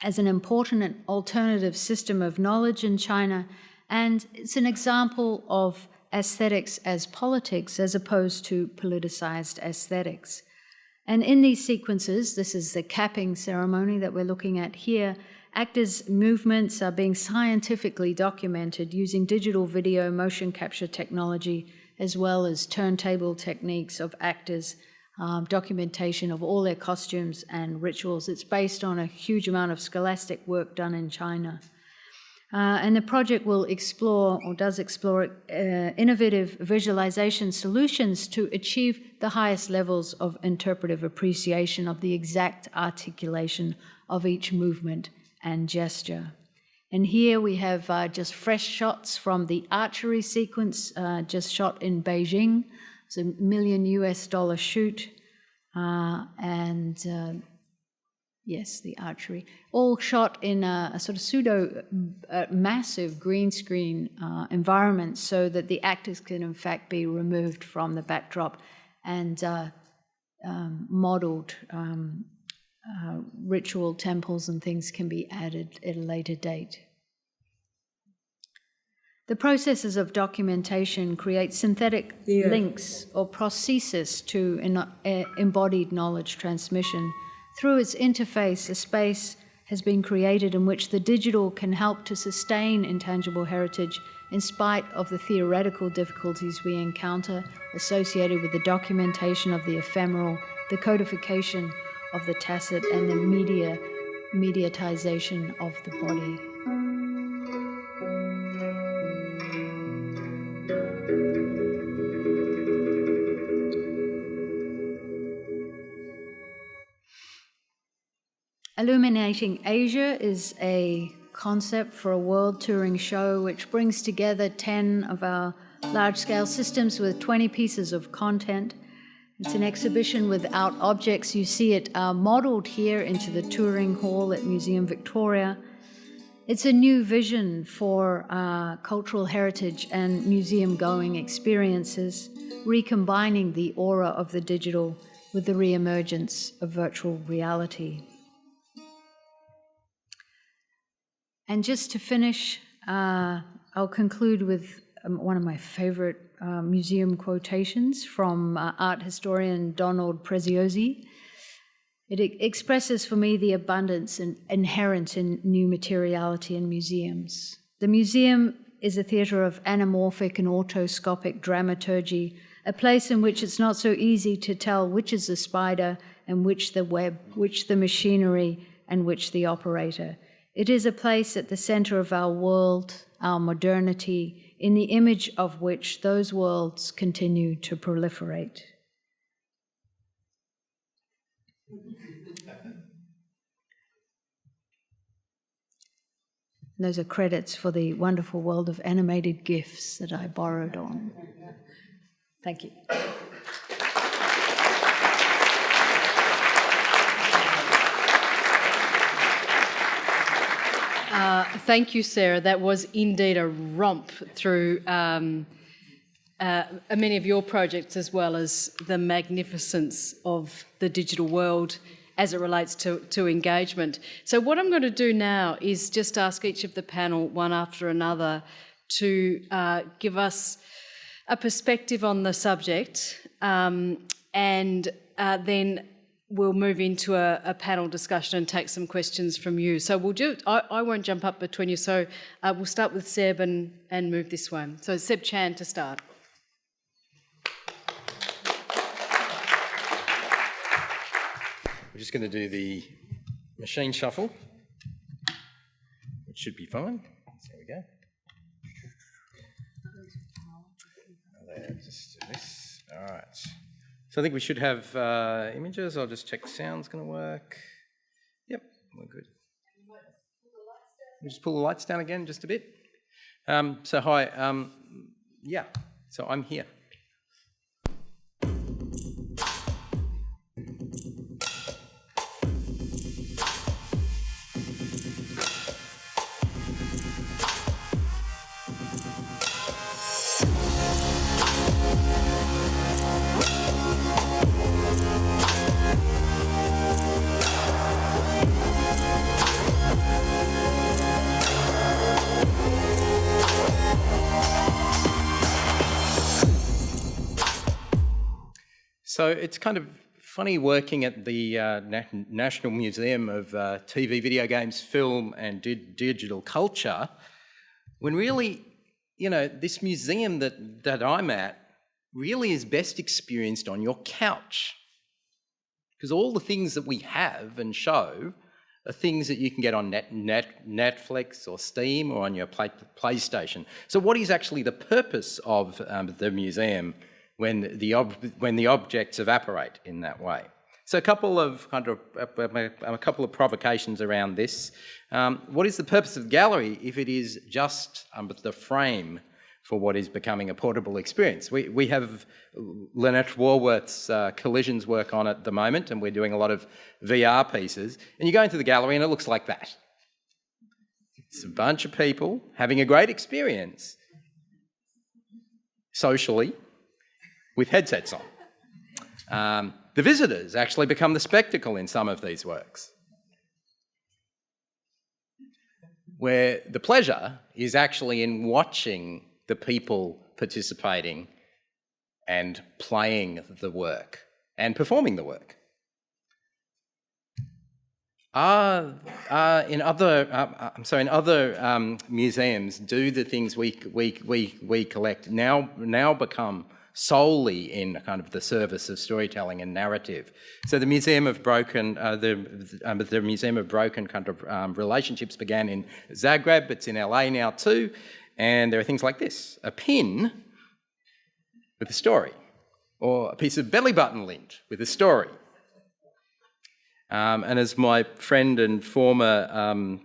as an important and alternative system of knowledge in China, and it's an example of aesthetics as politics as opposed to politicized aesthetics. And in these sequences, this is the capping ceremony that we're looking at here, actors' movements are being scientifically documented using digital video motion capture technology as well as turntable techniques of actors, documentation of all their costumes and rituals. It's based on a huge amount of scholastic work done in China. And the project will explore, or does explore, innovative visualization solutions to achieve the highest levels of interpretive appreciation of the exact articulation of each movement and gesture. And here we have just fresh shots from the archery sequence just shot in Beijing. It's $1 million shoot. Yes, the archery. All shot in a sort of pseudo-massive green screen environment so that the actors can in fact be removed from the backdrop and modeled ritual temples and things can be added at a later date. The processes of documentation create synthetic links or prosthesis to embodied knowledge transmission. Through its interface, a space has been created in which the digital can help to sustain intangible heritage in spite of the theoretical difficulties we encounter associated with the documentation of the ephemeral, the codification of the tacit, and the mediatization of the body. Illuminating Asia is a concept for a world touring show which brings together 10 of our large-scale systems with 20 pieces of content. It's an exhibition without objects. You see it modeled here into the touring hall at Museum Victoria. It's a new vision for cultural heritage and museum-going experiences, recombining the aura of the digital with the re-emergence of virtual reality. And just to finish, I'll conclude with one of my favorite museum quotations from art historian Donald Preziosi. It expresses for me the abundance inherent in new materiality in museums. The museum is a theatre of anamorphic and autoscopic dramaturgy, a place in which it's not so easy to tell which is the spider and which the web, which the machinery and which the operator. It is a place at the center of our world, our modernity, in the image of which those worlds continue to proliferate. Those are credits for the wonderful world of animated GIFs that I borrowed on. Thank you. Thank you, Sarah. That was indeed a romp through many of your projects, as well as the magnificence of the digital world as it relates to engagement. So what I'm going to do now is just ask each of the panel, one after another, to give us a perspective on the subject, and then we'll move into a panel discussion and take some questions from you. So we'll do. I won't jump up between you. So we'll start with Seb and move this one. So Seb Chan to start. We're just going to do the machine shuffle, which should be fine. There we go. Just do this. All right. So I think we should have images. I'll just check the sound's going to work. Yep, we're good. We'll just pull the lights down again just a bit. So hi. Yeah, so I'm here. So it's kind of funny working at the National Museum of TV, video games, film and digital culture, when really, you know, this museum that I'm at really is best experienced on your couch. Because all the things that we have and show are things that you can get on Netflix or Steam or on your PlayStation. So what is actually the purpose of the museum when the objects evaporate in that way? So a couple of provocations around this. What is the purpose of the gallery if it is just the frame for what is becoming a portable experience? We have Lynette Warworth's collisions work on at the moment, and we're doing a lot of VR pieces. And you go into the gallery and it looks like that. It's a bunch of people having a great experience socially, with headsets on. The visitors actually become the spectacle in some of these works, where the pleasure is actually in watching the people participating and playing the work and performing the work. In other museums, do the things we collect now become solely in kind of the service of storytelling and narrative? So the Museum of Broken, the Museum of Broken kind of relationships began in Zagreb. It's in LA now too, and there are things like this: a pin with a story, or a piece of belly button lint with a story. And as my friend and former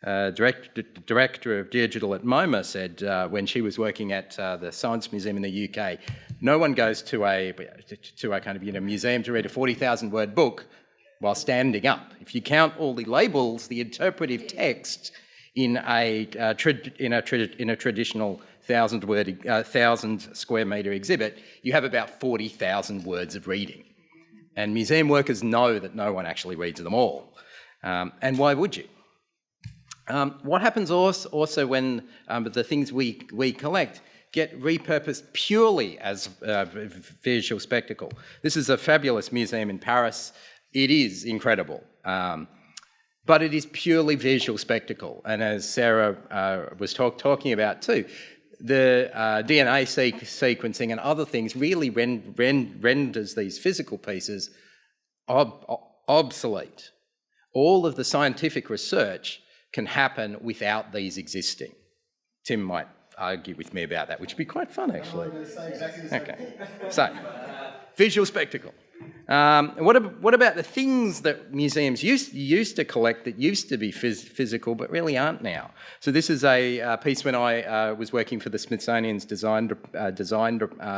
director of digital at MoMA said when she was working at the Science Museum in the UK, no one goes to a kind of museum to read a 40,000 word book while standing up. If you count all the labels, the interpretive text in a traditional 1,000 square metre exhibit, you have about 40,000 words of reading. And museum workers know that no one actually reads them all. And why would you? What happens also when the things we collect get repurposed purely as visual spectacle? This is a fabulous museum in Paris. It is incredible, but it is purely visual spectacle. And as Sarah was talking about too, the DNA sequencing and other things really renders these physical pieces obsolete. All of the scientific research can happen without these existing. Tim might argue with me about that, which would be quite fun, actually. Okay, so visual spectacle. What about the things that museums used to collect that used to be physical but really aren't now? So this is a piece when I was working for the Smithsonian's Design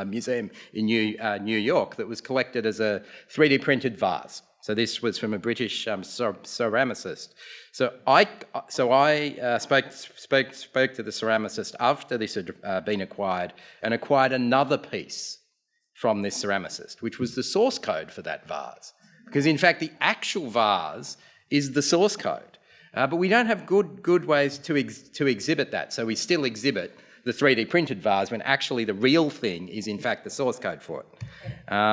Museum in New York that was collected as a 3D printed vase. So this was from a British ceramicist. So I spoke to the ceramicist after this had been acquired and acquired another piece from this ceramicist, which was the source code for that vase. Because in fact, the actual vase is the source code. But we don't have good ways to exhibit that. So we still exhibit the 3D printed vase when actually the real thing is in fact the source code for it.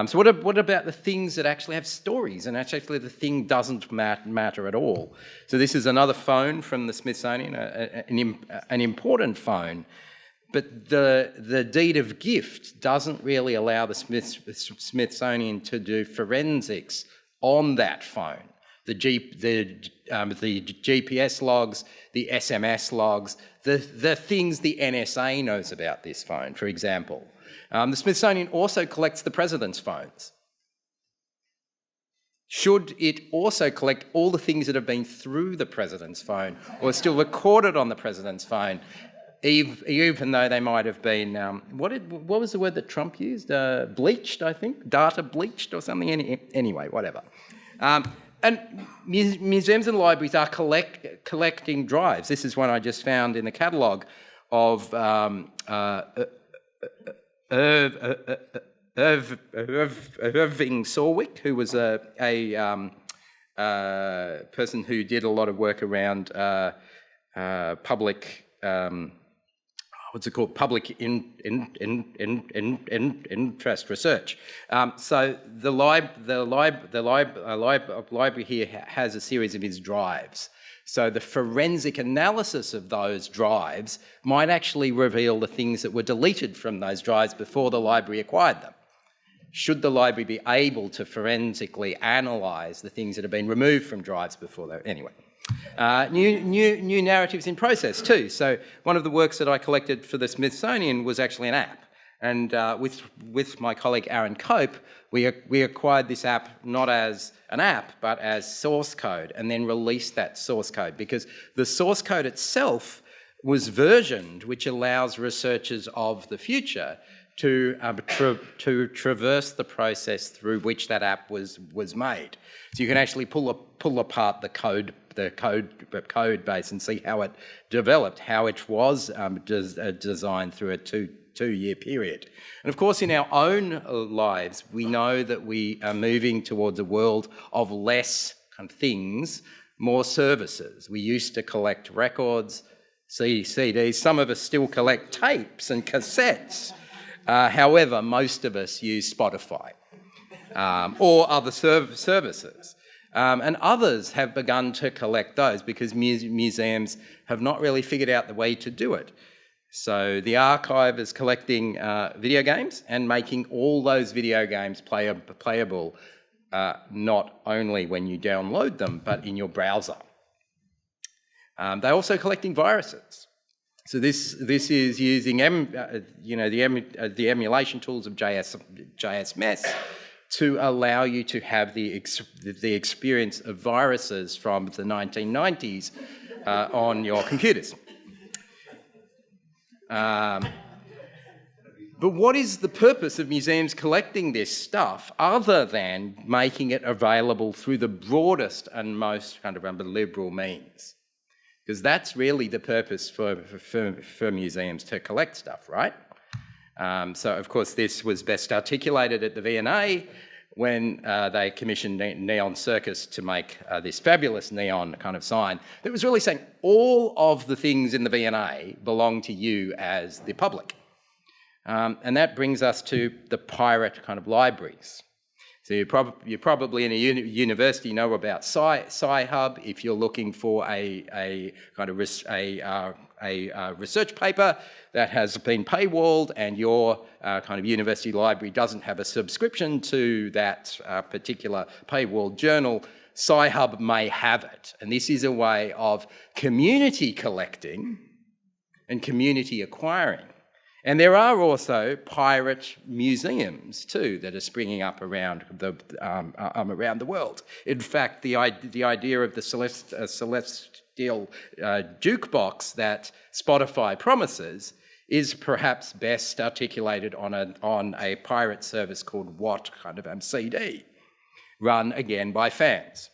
So what about the things that actually have stories and actually the thing doesn't matter at all? So this is another phone from the Smithsonian, an important phone. But the deed of gift doesn't really allow the Smithsonian to do forensics on that phone. The GPS logs, the SMS logs, the things the NSA knows about this phone, for example. The Smithsonian also collects the president's phones. Should it also collect all the things that have been through the president's phone or still recorded on the president's phone? Even though they might have been, what was the word that Trump used? Bleached, I think? Data bleached or something? Anyway, whatever. And museums and libraries are collecting drives. This is one I just found in the catalogue of Irving Sorwick, who was a person who did a lot of work around public... public interest research. So the library here has a series of his drives. So the forensic analysis of those drives might actually reveal the things that were deleted from those drives before the library acquired them. Should the library be able to forensically analyse the things that have been removed from drives before that? Anyway. New narratives in process too. So one of the works that I collected for the Smithsonian was actually an app. And with my colleague Aaron Cope, we acquired this app not as an app, but as source code, and then released that source code because the source code itself was versioned, which allows researchers of the future to traverse the process through which that app was made. So you can actually pull apart the code base and see how it developed, how it was designed through a two-year period. And of course, in our own lives, we know that we are moving towards a world of less kind of things, more services. We used to collect records, CDs. Some of us still collect tapes and cassettes. However, most of us use Spotify or other services. And others have begun to collect those because museums have not really figured out the way to do it. So the archive is collecting video games and making all those video games playable not only when you download them, but in your browser. They're also collecting viruses. So this is using the emulation tools of JSMS to allow you to have the experience of viruses from the 1990s on your computers. But what is the purpose of museums collecting this stuff other than making it available through the broadest and most kind of liberal means? Because that's really the purpose for museums to collect stuff, right? So, of course, this was best articulated at the V&A when they commissioned Neon Circus to make this fabulous neon kind of sign. It was really saying all of the things in the V&A belong to you as the public. And that brings us to the pirate kind of libraries. So you probably in a university know about Sci-Hub if you're looking for a kind of research paper that has been paywalled and your kind of university library doesn't have a subscription to that particular paywalled journal. Sci-Hub may have it, and this is a way of community collecting and community acquiring. And there are also pirate museums too that are springing up around the world. In fact, the idea of the celestial jukebox that Spotify promises is perhaps best articulated on a pirate service called What kind of CD, run again by fans.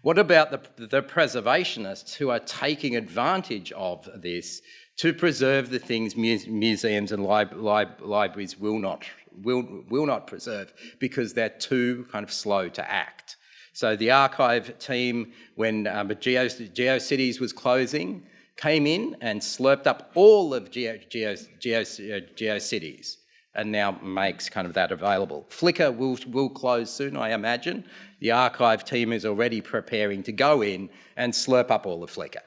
What about the preservationists who are taking advantage of this to preserve the things museums and libraries will not preserve because they're too kind of slow to act? So the archive team, when GeoCities was closing, came in and slurped up all of GeoCities and now makes kind of that available. Flickr will close soon, I imagine. The archive team is already preparing to go in and slurp up all of Flickr.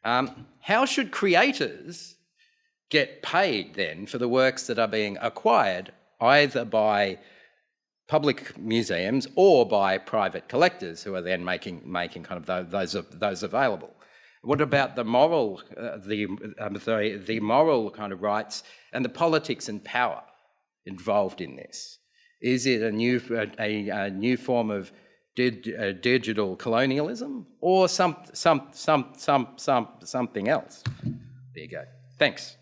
How should creators get paid then for the works that are being acquired either by public museums or by private collectors who are then making kind of those available? What about the moral, the moral kind of rights and the politics and power involved in this? Is it a new form of digital colonialism or something else? There you go. Thanks.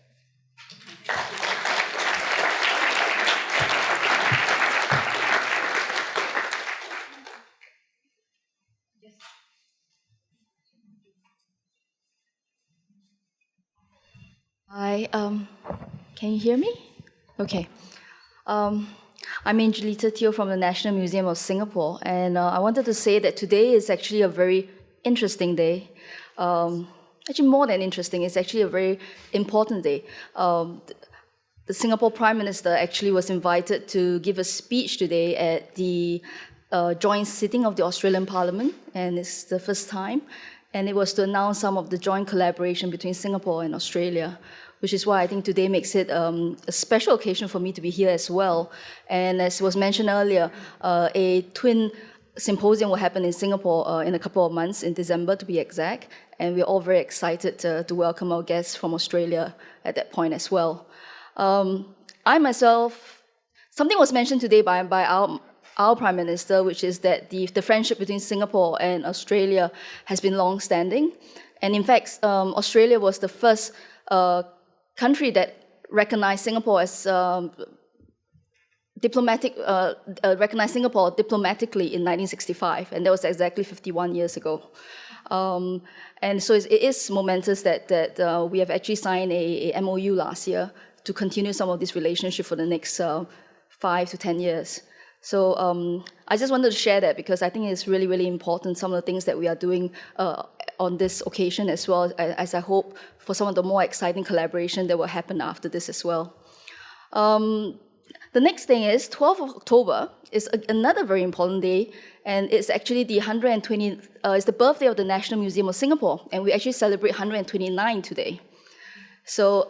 Hi, can you hear me? Okay. I'm Angelita Teo from the National Museum of Singapore, and I wanted to say that today is actually a very interesting day. Actually, more than interesting, it's actually a very important day. The Singapore Prime Minister actually was invited to give a speech today at the joint sitting of the Australian Parliament, and it's the first time. And it was to announce some of the joint collaboration between Singapore and Australia, which is why I think today makes it a special occasion for me to be here as well. And as was mentioned earlier, a twin symposium will happen in Singapore in a couple of months, in December to be exact, and we're all very excited to welcome our guests from Australia at that point as well. I myself, something was mentioned today by our Prime Minister, which is that the friendship between Singapore and Australia has been long-standing. And in fact, Australia was the first country that recognized Singapore as recognized Singapore diplomatically in 1965, and that was exactly 51 years ago. And so it is momentous that we have actually signed a MOU last year to continue some of this relationship for the next 5 to 10 years. So I just wanted to share that because I think it's really, really important, some of the things that we are doing on this occasion, as well as I hope for some of the more exciting collaboration that will happen after this as well. The next thing is 12th of October is another very important day, and it's actually the 120th, it's the birthday of the National Museum of Singapore, and we actually celebrate 129 today. So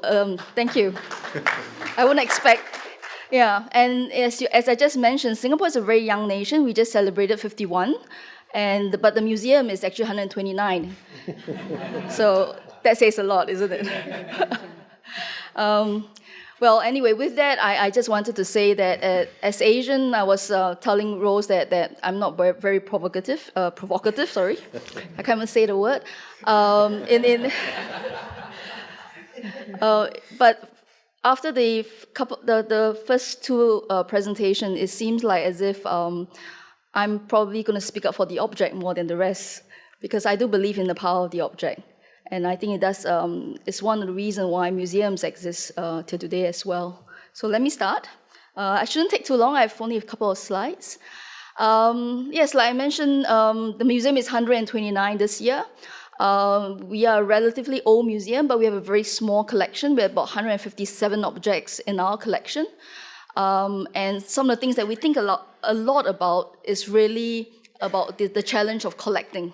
thank you. I wouldn't expect. Yeah, and as I just mentioned, Singapore is a very young nation. We just celebrated 51, but the museum is actually 129. So that says a lot, isn't it? Well, anyway, with that, I just wanted to say that as Asian, I was telling Rose that I'm not very provocative, sorry. I can't even say the word. But after the first two presentations, it seems like as if I'm probably going to speak up for the object more than the rest, because I do believe in the power of the object. And I think it does. It's one of the reasons why museums exist till today as well. So let me start. I shouldn't take too long. I have only a couple of slides. Yes, like I mentioned, the museum is 129 this year. We are a relatively old museum, but we have a very small collection. We have about 157 objects in our collection. And some of the things that we think a lot about is really about the challenge of collecting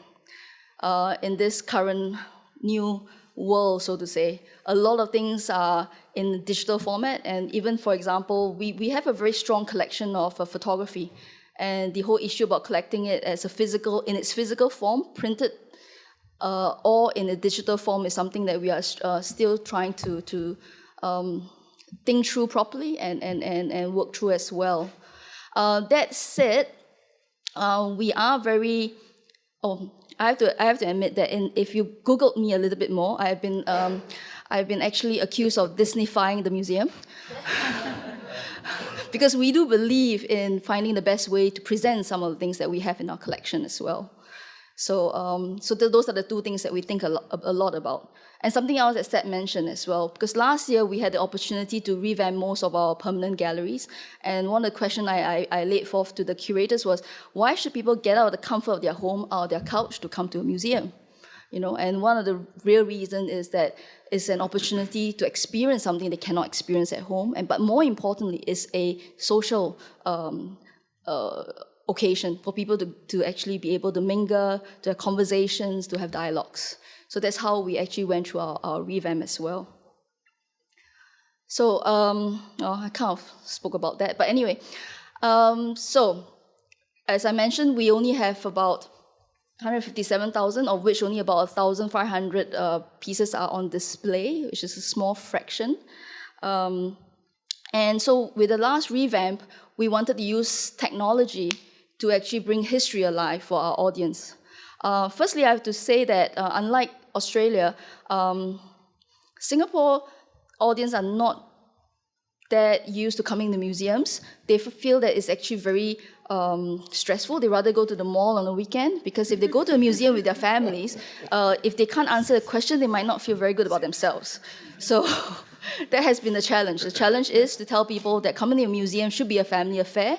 in this current new world, so to say. A lot of things are in digital format, and even, for example, we have a very strong collection of photography, and the whole issue about collecting it as in its physical form, printed or in a digital form is something that we are still trying to think through properly and work through as well. That said, we are very. I have to admit that if you Googled me a little bit more, I've been actually accused of Disneyfying the museum. Because we do believe in finding the best way to present some of the things that we have in our collection as well. So, those are the two things that we think a lot about. And something else that Seth mentioned as well, because last year we had the opportunity to revamp most of our permanent galleries. And one of the questions I laid forth to the curators was, why should people get out of the comfort of their home, out of their couch to come to a museum? And one of the real reasons is that it's an opportunity to experience something they cannot experience at home. But more importantly, it's a social occasion for people to actually be able to mingle, to have conversations, to have dialogues. So that's how we actually went through our revamp as well. So I kind of spoke about that. But anyway, so as I mentioned, we only have about 157,000, of which only about 1,500 pieces are on display, which is a small fraction. And so with the last revamp, we wanted to use technology to actually bring history alive for our audience. Firstly, I have to say that unlike Australia, Singapore audience are not that used to coming to museums. They feel that it's actually very stressful. They rather go to the mall on a weekend, because if they go to a museum with their families, if they can't answer a question, they might not feel very good about themselves. So that has been the challenge. The challenge is to tell people that coming to a museum should be a family affair.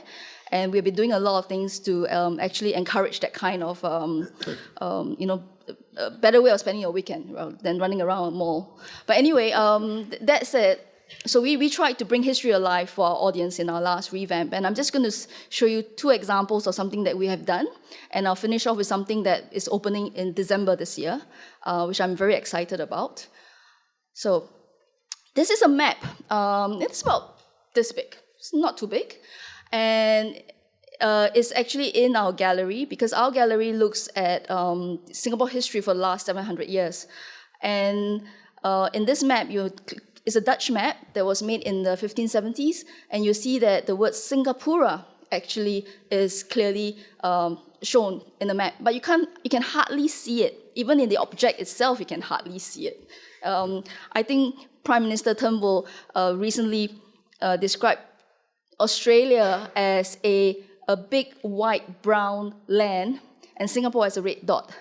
And we've been doing a lot of things to actually encourage that kind of, a better way of spending your weekend than running around a mall. But anyway, that said, so we tried to bring history alive for our audience in our last revamp. And I'm just going to show you two examples of something that we have done. And I'll finish off with something that is opening in December this year, which I'm very excited about. So this is a map. It's about this big. It's not too big. And it's actually in our gallery, because our gallery looks at Singapore history for the last 700 years. And in this map, it's a Dutch map that was made in the 1570s, and you see that the word Singapura actually is clearly shown in the map. But you can hardly see it. Even in the object itself, you can hardly see it. I think Prime Minister Turnbull recently described Australia as a big white brown land, and Singapore as a red dot.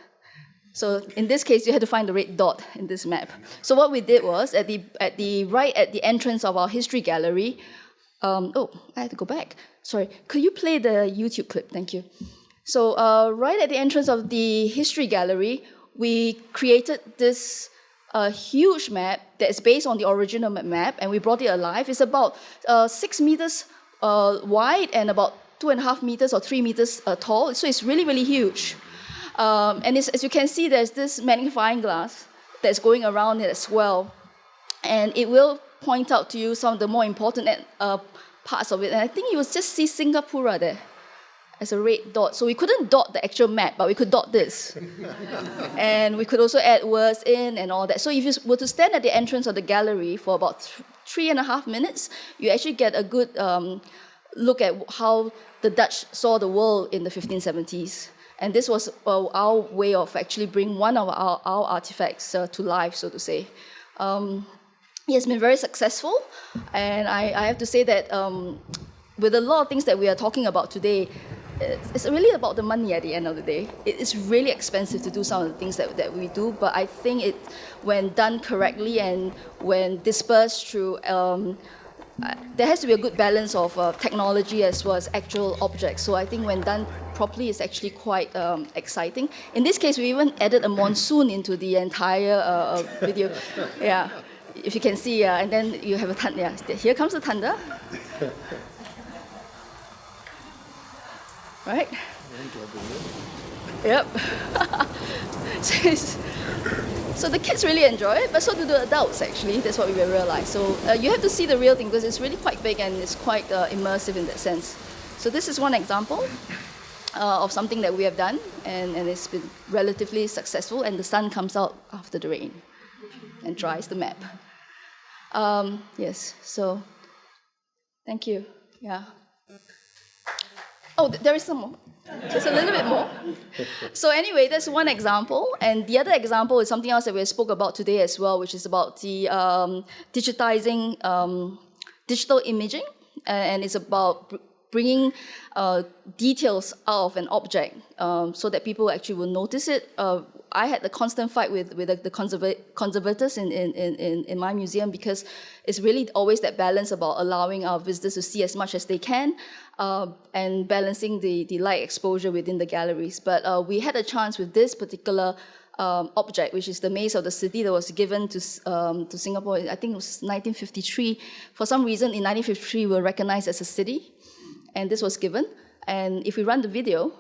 So in this case, you had to find the red dot in this map. So what we did was right at the entrance of our history gallery. I had to go back. Sorry, could you play the YouTube clip? Thank you. So right at the entrance of the history gallery, we created this huge map that is based on the original map, and we brought it alive. It's about 6 meters wide and about 2.5 meters or 3 meters tall. So it's really, really huge. And as you can see, there's this magnifying glass that's going around it as well. And it will point out to you some of the more important parts of it. And I think you will just see Singapura there as a red dot. So we couldn't dot the actual map, but we could dot this. And we could also add words in and all that. So if you were to stand at the entrance of the gallery for about 3.5 minutes, you actually get a good look at how the Dutch saw the world in the 1570s. And this was our way of actually bringing one of our artifacts to life, so to say. It has been very successful, and I have to say that with a lot of things that we are talking about today, it's really about the money at the end of the day. It's really expensive to do some of the things that we do, but I think when done correctly and when dispersed through, there has to be a good balance of technology as well as actual objects. So I think when done properly, it's actually quite exciting. In this case, we even added a monsoon into the entire video. Yeah, if you can see, and then you have a thunder. Yeah, here comes the thunder. Right? Yep. So the kids really enjoy it, but so do the adults, actually. That's what we realized. So you have to see the real thing, because it's really quite big and it's quite immersive in that sense. So this is one example. of something that we have done, and it's been relatively successful, and the sun comes out after the rain and dries the map. Yes, so thank you. Yeah. Oh, there is some more. Just a little bit more. So anyway, that's one example. And the other example is something else that we spoke about today as well, which is about the digitizing digital imaging. And it's about bringing details out of an object so that people actually will notice it. I had a constant fight with the conservators in my museum, because it's really always that balance about allowing our visitors to see as much as they can and balancing the light exposure within the galleries. But we had a chance with this particular object, which is the Maze of the City, that was given to Singapore, I think it was 1953. For some reason, in 1953, we were recognized as a city, and this was given. And if we run the video,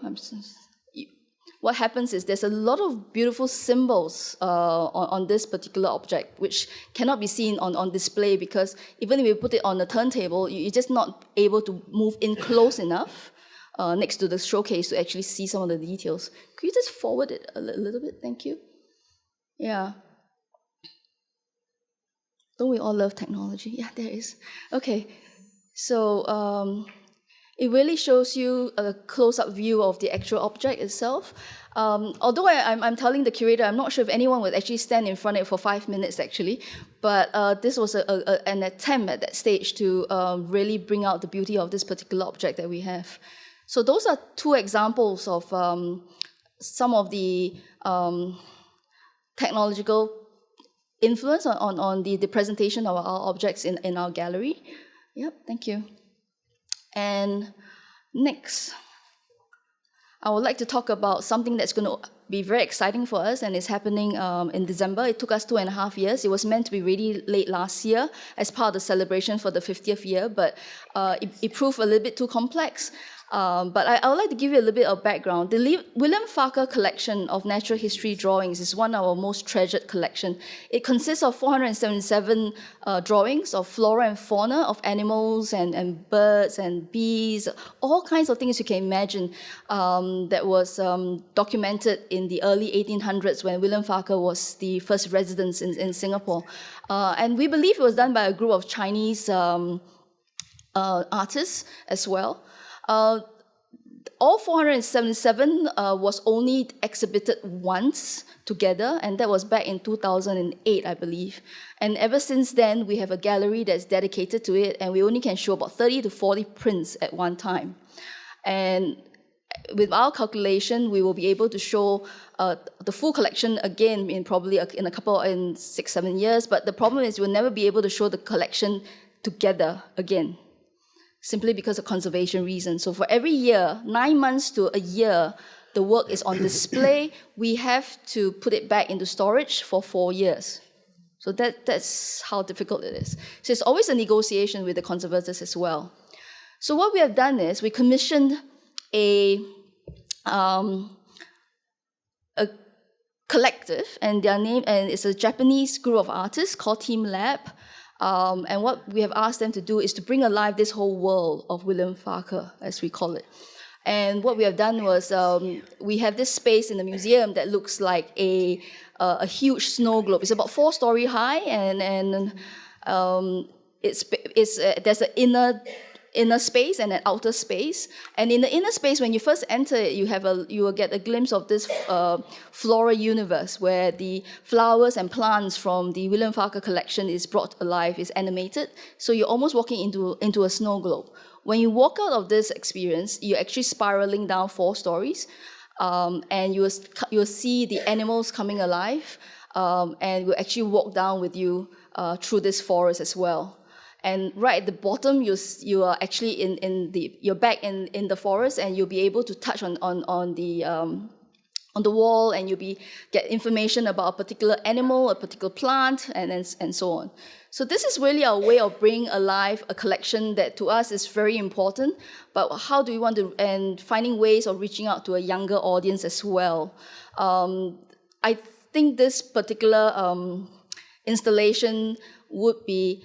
what happens is there's a lot of beautiful symbols on this particular object, which cannot be seen on display, because even if you put it on a turntable, you're just not able to move in close enough next to the showcase to actually see some of the details. Could you just forward it a little bit? Thank you. Yeah. Don't we all love technology? Yeah, there is. Okay. So it really shows you a close-up view of the actual object itself. Although I'm telling the curator, I'm not sure if anyone would actually stand in front of it for 5 minutes, actually. But this was an attempt at that stage to really bring out the beauty of this particular object that we have. So those are two examples of some of the technological influence on the presentation of our objects in our gallery. Yep, thank you. And next, I would like to talk about something that's going to be very exciting for us, and it's happening in December. It took us 2.5 years. It was meant to be ready late last year as part of the celebration for the 50th year, but it proved a little bit too complex. But I would like to give you a little bit of background. The William Farquhar collection of natural history drawings is one of our most treasured collections. It consists of 477 drawings of flora and fauna, of animals and birds and bees, all kinds of things you can imagine that was documented in the early 1800s when William Farquhar was the first resident in Singapore. And we believe it was done by a group of Chinese artists as well. All 477 was only exhibited once together, and that was back in 2008, I believe. And ever since then, we have a gallery that's dedicated to it, and we only can show about 30 to 40 prints at one time. And with our calculation, we will be able to show the full collection again in probably in 6-7 years, but the problem is we'll never be able to show the collection together again, simply because of conservation reasons. So for every year, 9 months to a year, the work is on display. We have to put it back into storage for 4 years. So that's how difficult it is. So it's always a negotiation with the conservators as well. So what we have done is we commissioned a collective, and their name, and it's a Japanese group of artists called Team Lab. And what we have asked them to do is to bring alive this whole world of William Farquhar, as we call it. And what we have done was we have this space in the museum that looks like a huge snow globe. It's about 4-story high, and there's an inner space and an outer space. And in the inner space, when you first enter it, you will get a glimpse of this flora universe where the flowers and plants from the William Farquhar collection is brought alive, is animated. So you're almost walking into a snow globe. When you walk out of this experience, you're actually spiraling down 4 stories, and you'll see the animals coming alive, and we'll actually walk down with you through this forest as well. And right at the bottom, you are actually you're back in the forest, and you'll be able to touch on the wall, and you'll get information about a particular animal, a particular plant, and so on. So this is really our way of bringing alive a collection that to us is very important, but how do we want to, and finding ways of reaching out to a younger audience as well. I think this particular installation would be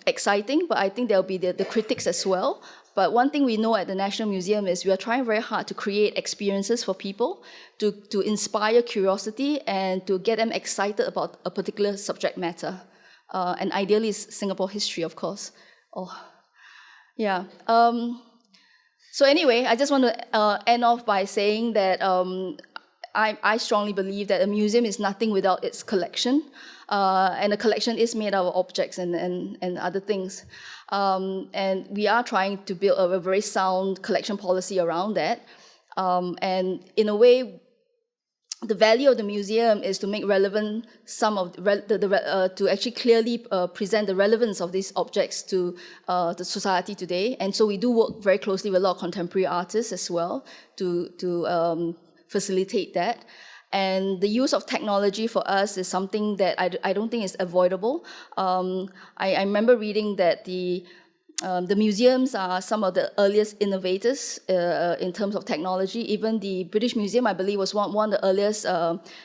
exciting, but I think there'll be the critics as well. But one thing we know at the National Museum is we are trying very hard to create experiences for people, to inspire curiosity and to get them excited about a particular subject matter. And ideally, it's Singapore history, of course. Yeah. So anyway, I just want to end off by saying that I strongly believe that a museum is nothing without its collection. And a collection is made out of objects and other things. And we are trying to build a very sound collection policy around that. And in a way, the value of the museum is to make relevant some of to actually clearly present the relevance of these objects to the society today. And so we do work very closely with a lot of contemporary artists as well to facilitate that. And the use of technology for us is something that I don't think is avoidable. I remember reading that the museums are some of the earliest innovators in terms of technology. Even the British Museum, I believe, was one of the earliest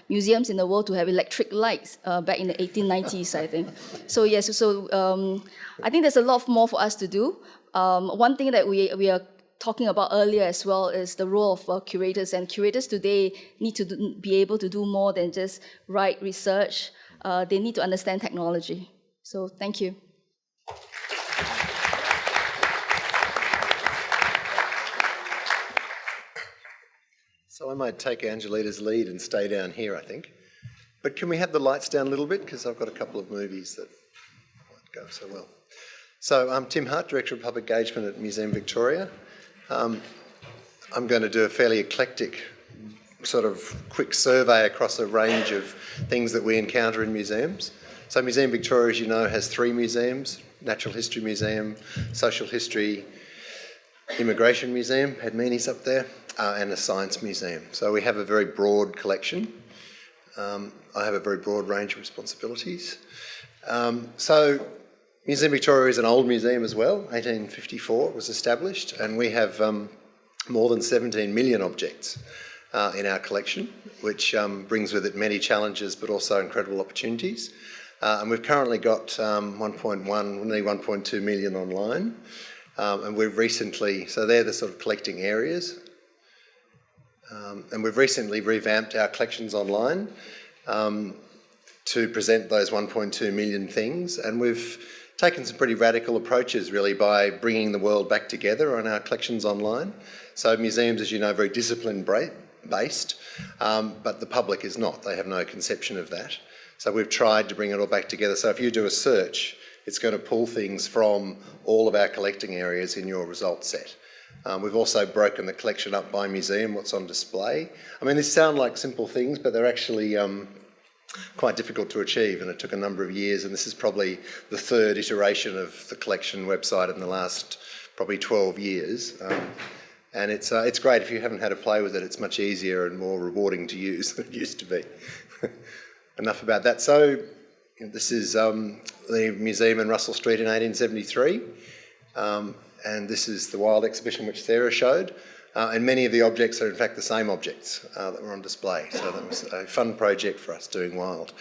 museums in the world to have electric lights back in the 1890s, I think. So yes, I think there's a lot more for us to do. One thing that we are talking about earlier as well is the role of curators, and curators today need to be able to do more than just write research. They need to understand technology. So thank you. So I might take Angelita's lead and stay down here, I think. But can we have the lights down a little bit? Because I've got a couple of movies that might go so well. So I'm Tim Hart, Director of Public Engagement at Museum Victoria. I'm going to do a fairly eclectic sort of quick survey across a range of things that we encounter in museums. So Museum Victoria, as you know, has 3 museums: Natural History Museum, Social History, Immigration Museum, had Meanies up there, and a Science Museum. So we have a very broad collection. I have a very broad range of responsibilities. So Museum Victoria is an old museum as well. 1854 it was established, and we have more than 17 million objects in our collection, which brings with it many challenges but also incredible opportunities. And we've currently got 1.1, nearly 1.2 million online. And we've recently, so they're the sort of collecting areas. And we've recently revamped our collections online to present those 1.2 million things. And we've taken some pretty radical approaches really by bringing the world back together on our collections online. So museums, as you know, are very discipline-based, but the public is not. They have no conception of that. So we've tried to bring it all back together. So if you do a search, it's going to pull things from all of our collecting areas in your result set. We've also broken the collection up by museum, what's on display. I mean, these sound like simple things, but they're actually quite difficult to achieve, and it took a number of years, and this is probably the 3rd iteration of the collection website in the last probably 12 years. And it's great. If you haven't had a play with it, it's much easier and more rewarding to use than it used to be. Enough about that. So this is the museum in Russell Street in 1873. And this is the Wild exhibition which Sarah showed. And many of the objects are in fact the same objects that were on display. So that was a fun project for us doing Wild.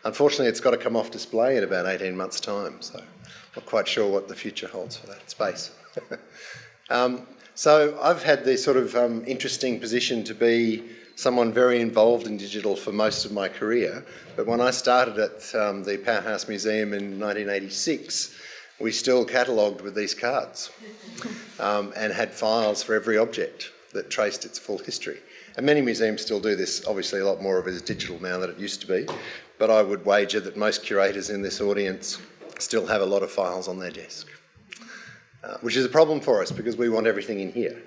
Unfortunately, it's got to come off display in about 18 months' time, so not quite sure what the future holds for that space. So I've had the sort of interesting position to be someone very involved in digital for most of my career. But when I started at the Powerhouse Museum in 1986, we still catalogued with these cards and had files for every object that traced its full history. And many museums still do this. Obviously, a lot more of it is digital now than it used to be. But I would wager that most curators in this audience still have a lot of files on their desk, which is a problem for us because we want everything in here.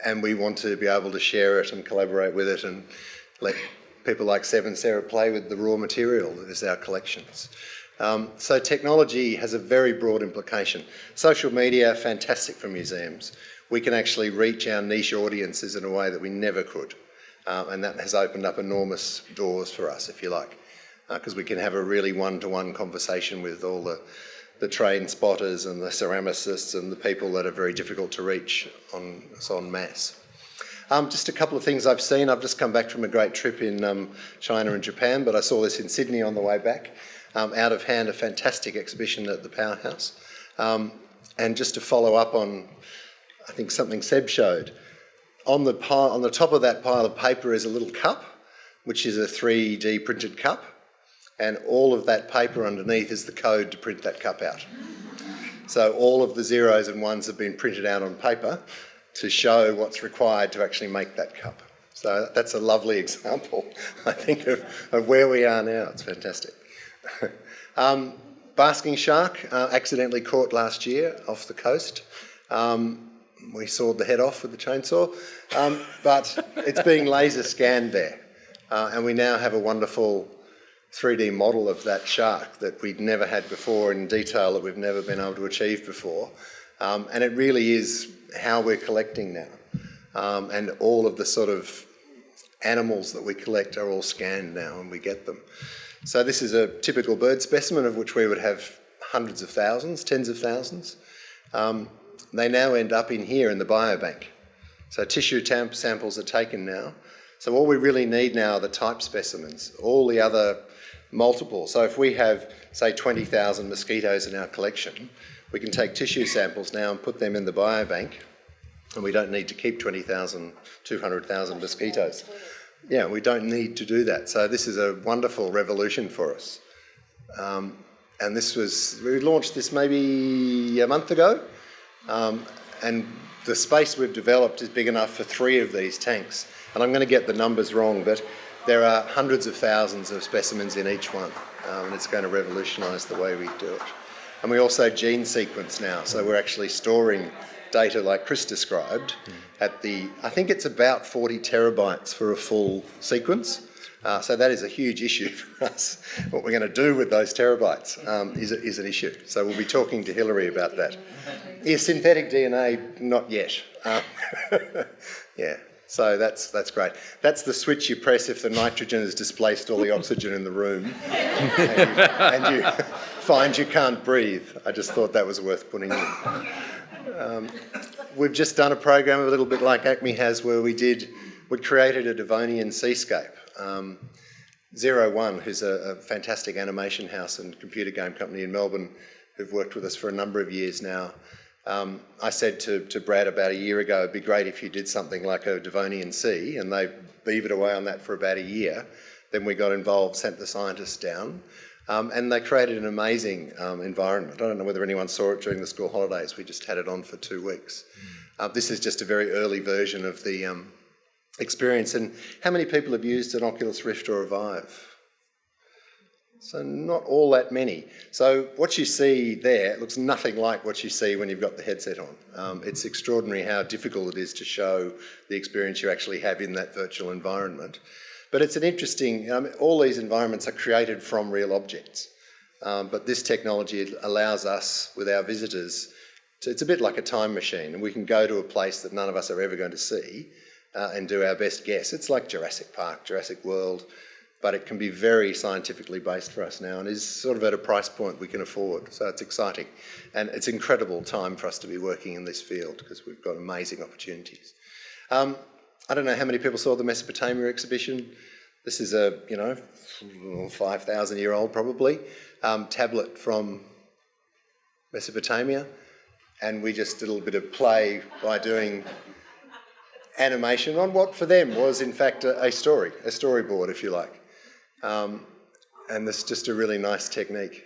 And we want to be able to share it and collaborate with it and let people like Seb and Sarah play with the raw material that is our collections. So technology has a very broad implication. Social media, fantastic for museums. We can actually reach our niche audiences in a way that we never could. And that has opened up enormous doors for us, if you like, because we can have a really one-to-one conversation with all the trained spotters and the ceramicists and the people that are very difficult to reach en masse. Just a couple of things I've seen. I've just come back from a great trip in China and Japan, but I saw this in Sydney on the way back. Out of Hand, a fantastic exhibition at the Powerhouse. And just to follow up on, I think, something Seb showed, on the top of that pile of paper is a little cup, which is a 3D printed cup, and all of that paper underneath is the code to print that cup out. So all of the zeros and ones have been printed out on paper to show what's required to actually make that cup. So that's a lovely example, I think, of where we are now. It's fantastic. Basking shark, accidentally caught last year off the coast. We sawed the head off with the chainsaw, but it's being laser scanned there. And we now have a wonderful 3D model of that shark that we'd never had before in detail, that we've never been able to achieve before. And it really is how we're collecting now. And all of the sort of animals that we collect are all scanned now and we get them. So this is a typical bird specimen of which we would have hundreds of thousands, tens of thousands. They now end up in here in the biobank. So tissue samples are taken now. So all we really need now are the type specimens, all the other multiple. So if we have, say, 20,000 mosquitoes in our collection, we can take tissue samples now and put them in the biobank, and we don't need to keep 20,000, 200,000 mosquitoes. Yeah, we don't need to do that. So this is a wonderful revolution for us. And we launched this maybe a month ago, and the space we've developed is big enough for 3 of these tanks. And I'm going to get the numbers wrong, but there are hundreds of thousands of specimens in each one, and it's going to revolutionise the way we do it. And we also gene sequence now, so we're actually storing data like Chris described at I think it's about 40 terabytes for a full sequence. So that is a huge issue for us. What we're going to do with those terabytes is an issue. So we'll be talking to Hilary about that. Yeah, synthetic DNA, not yet. Yeah, so that's great. That's the switch you press if the nitrogen has displaced all the oxygen in the room and you find you can't breathe. I just thought that was worth putting in. We've just done a program a little bit like Acme has where we created a Devonian seascape. 01, who's a fantastic animation house and computer game company in Melbourne, who've worked with us for a number of years now. I said to Brad about a year ago, it'd be great if you did something like a Devonian Sea, and they beavered away on that for about a year. Then we got involved, sent the scientists down, and they created an amazing environment. I don't know whether anyone saw it during the school holidays. We just had it on for 2 weeks. This is just a very early version of the experience. And how many people have used an Oculus Rift or a Vive? So not all that many. So what you see there looks nothing like what you see when you've got the headset on. It's extraordinary how difficult it is to show the experience you actually have in that virtual environment. But it's an interesting, all these environments are created from real objects. But this technology allows us, with our visitors, it's a bit like a time machine, and we can go to a place that none of us are ever going to see and do our best guess. It's like Jurassic Park, Jurassic World, but it can be very scientifically based for us now and is sort of at a price point we can afford. So it's exciting. And it's an incredible time for us to be working in this field because we've got amazing opportunities. I don't know how many people saw the Mesopotamia exhibition. This is a, 5,000-year-old probably, tablet from Mesopotamia. And we just did a little bit of play by doing animation on what for them was in fact a storyboard, if you like. And this is just a really nice technique,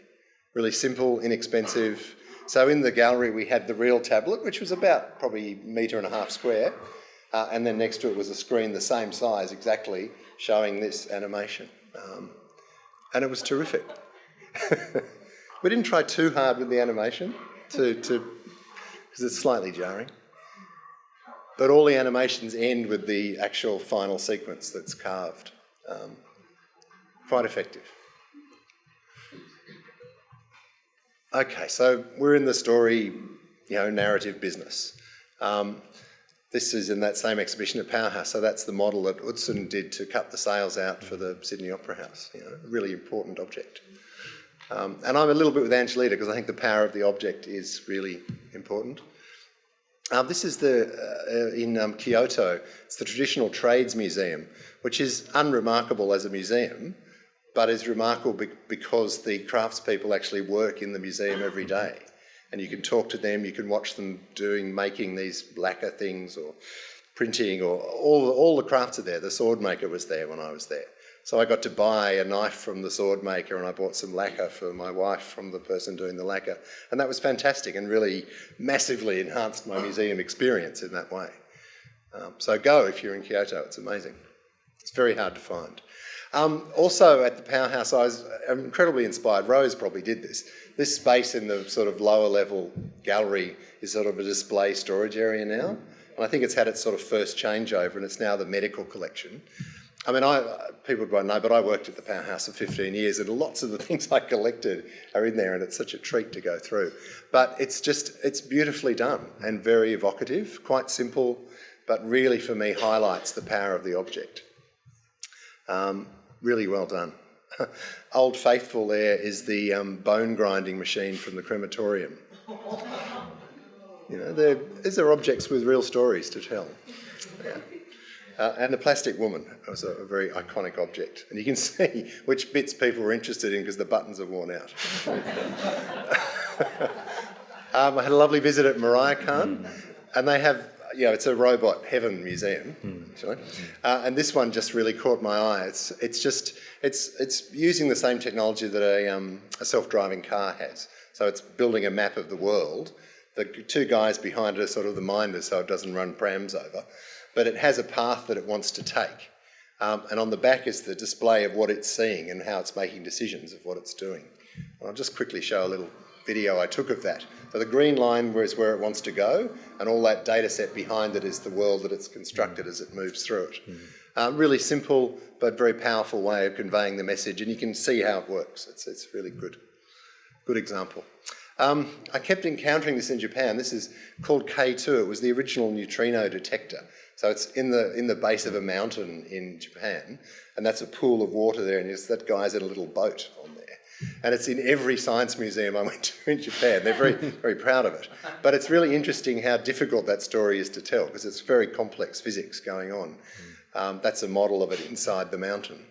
really simple, inexpensive. So in the gallery we had the real tablet, which was about probably 1.5 meters square, and then next to it was a screen the same size exactly, showing this animation. And it was terrific. We didn't try too hard with the animation because it's slightly jarring. But all the animations end with the actual final sequence that's carved. Quite effective. Okay, so we're in the story, narrative business. This is in that same exhibition at Powerhouse, so that's the model that Utzon did to cut the sails out for the Sydney Opera House, a really important object. And I'm a little bit with Angelita because I think the power of the object is really important. This is in Kyoto. It's the Traditional Trades Museum, which is unremarkable as a museum, but is remarkable because the craftspeople actually work in the museum every day. And you can talk to them, you can watch them making these lacquer things or printing, or all the crafts are there. The sword maker was there when I was there. So I got to buy a knife from the sword maker, and I bought some lacquer for my wife from the person doing the lacquer. And that was fantastic and really massively enhanced my museum experience in that way. So go if you're in Kyoto, it's amazing. It's very hard to find. Also at the Powerhouse, I was incredibly inspired. Rose probably did this. This space in the sort of lower level gallery is sort of a display storage area now. And I think it's had its sort of first changeover, and it's now the medical collection. I mean, people won't know, but I worked at the Powerhouse for 15 years, and lots of the things I collected are in there, and it's such a treat to go through. But it's beautifully done and very evocative, quite simple, but really for me highlights the power of the object. Really well done. Old Faithful there is the bone grinding machine from the crematorium. You know, these are objects with real stories to tell. Yeah. And the plastic woman was a very iconic object. And you can see which bits people were interested in because the buttons are worn out. I had a lovely visit at Mariah Khan, and they have, it's a robot heaven museum, actually. And this one just really caught my eye. It's using the same technology that a self-driving car has. So it's building a map of the world. The two guys behind it are sort of the minders, so it doesn't run prams over. But it has a path that it wants to take. And on the back is the display of what it's seeing and how it's making decisions of what it's doing. And I'll just quickly show a little video I took of that. So the green line is where it wants to go, and all that data set behind it is the world that it's constructed as it moves through it. Really simple but very powerful way of conveying the message, and you can see how it works. It's really good example. I kept encountering this in Japan. This is called K2. It was the original neutrino detector. So it's in the base of a mountain in Japan, and that's a pool of water there, and that guy's in a little boat on there. And it's in every science museum I went to in Japan. They're very, very proud of it. But it's really interesting how difficult that story is to tell, because it's very complex physics going on. That's a model of it inside the mountain.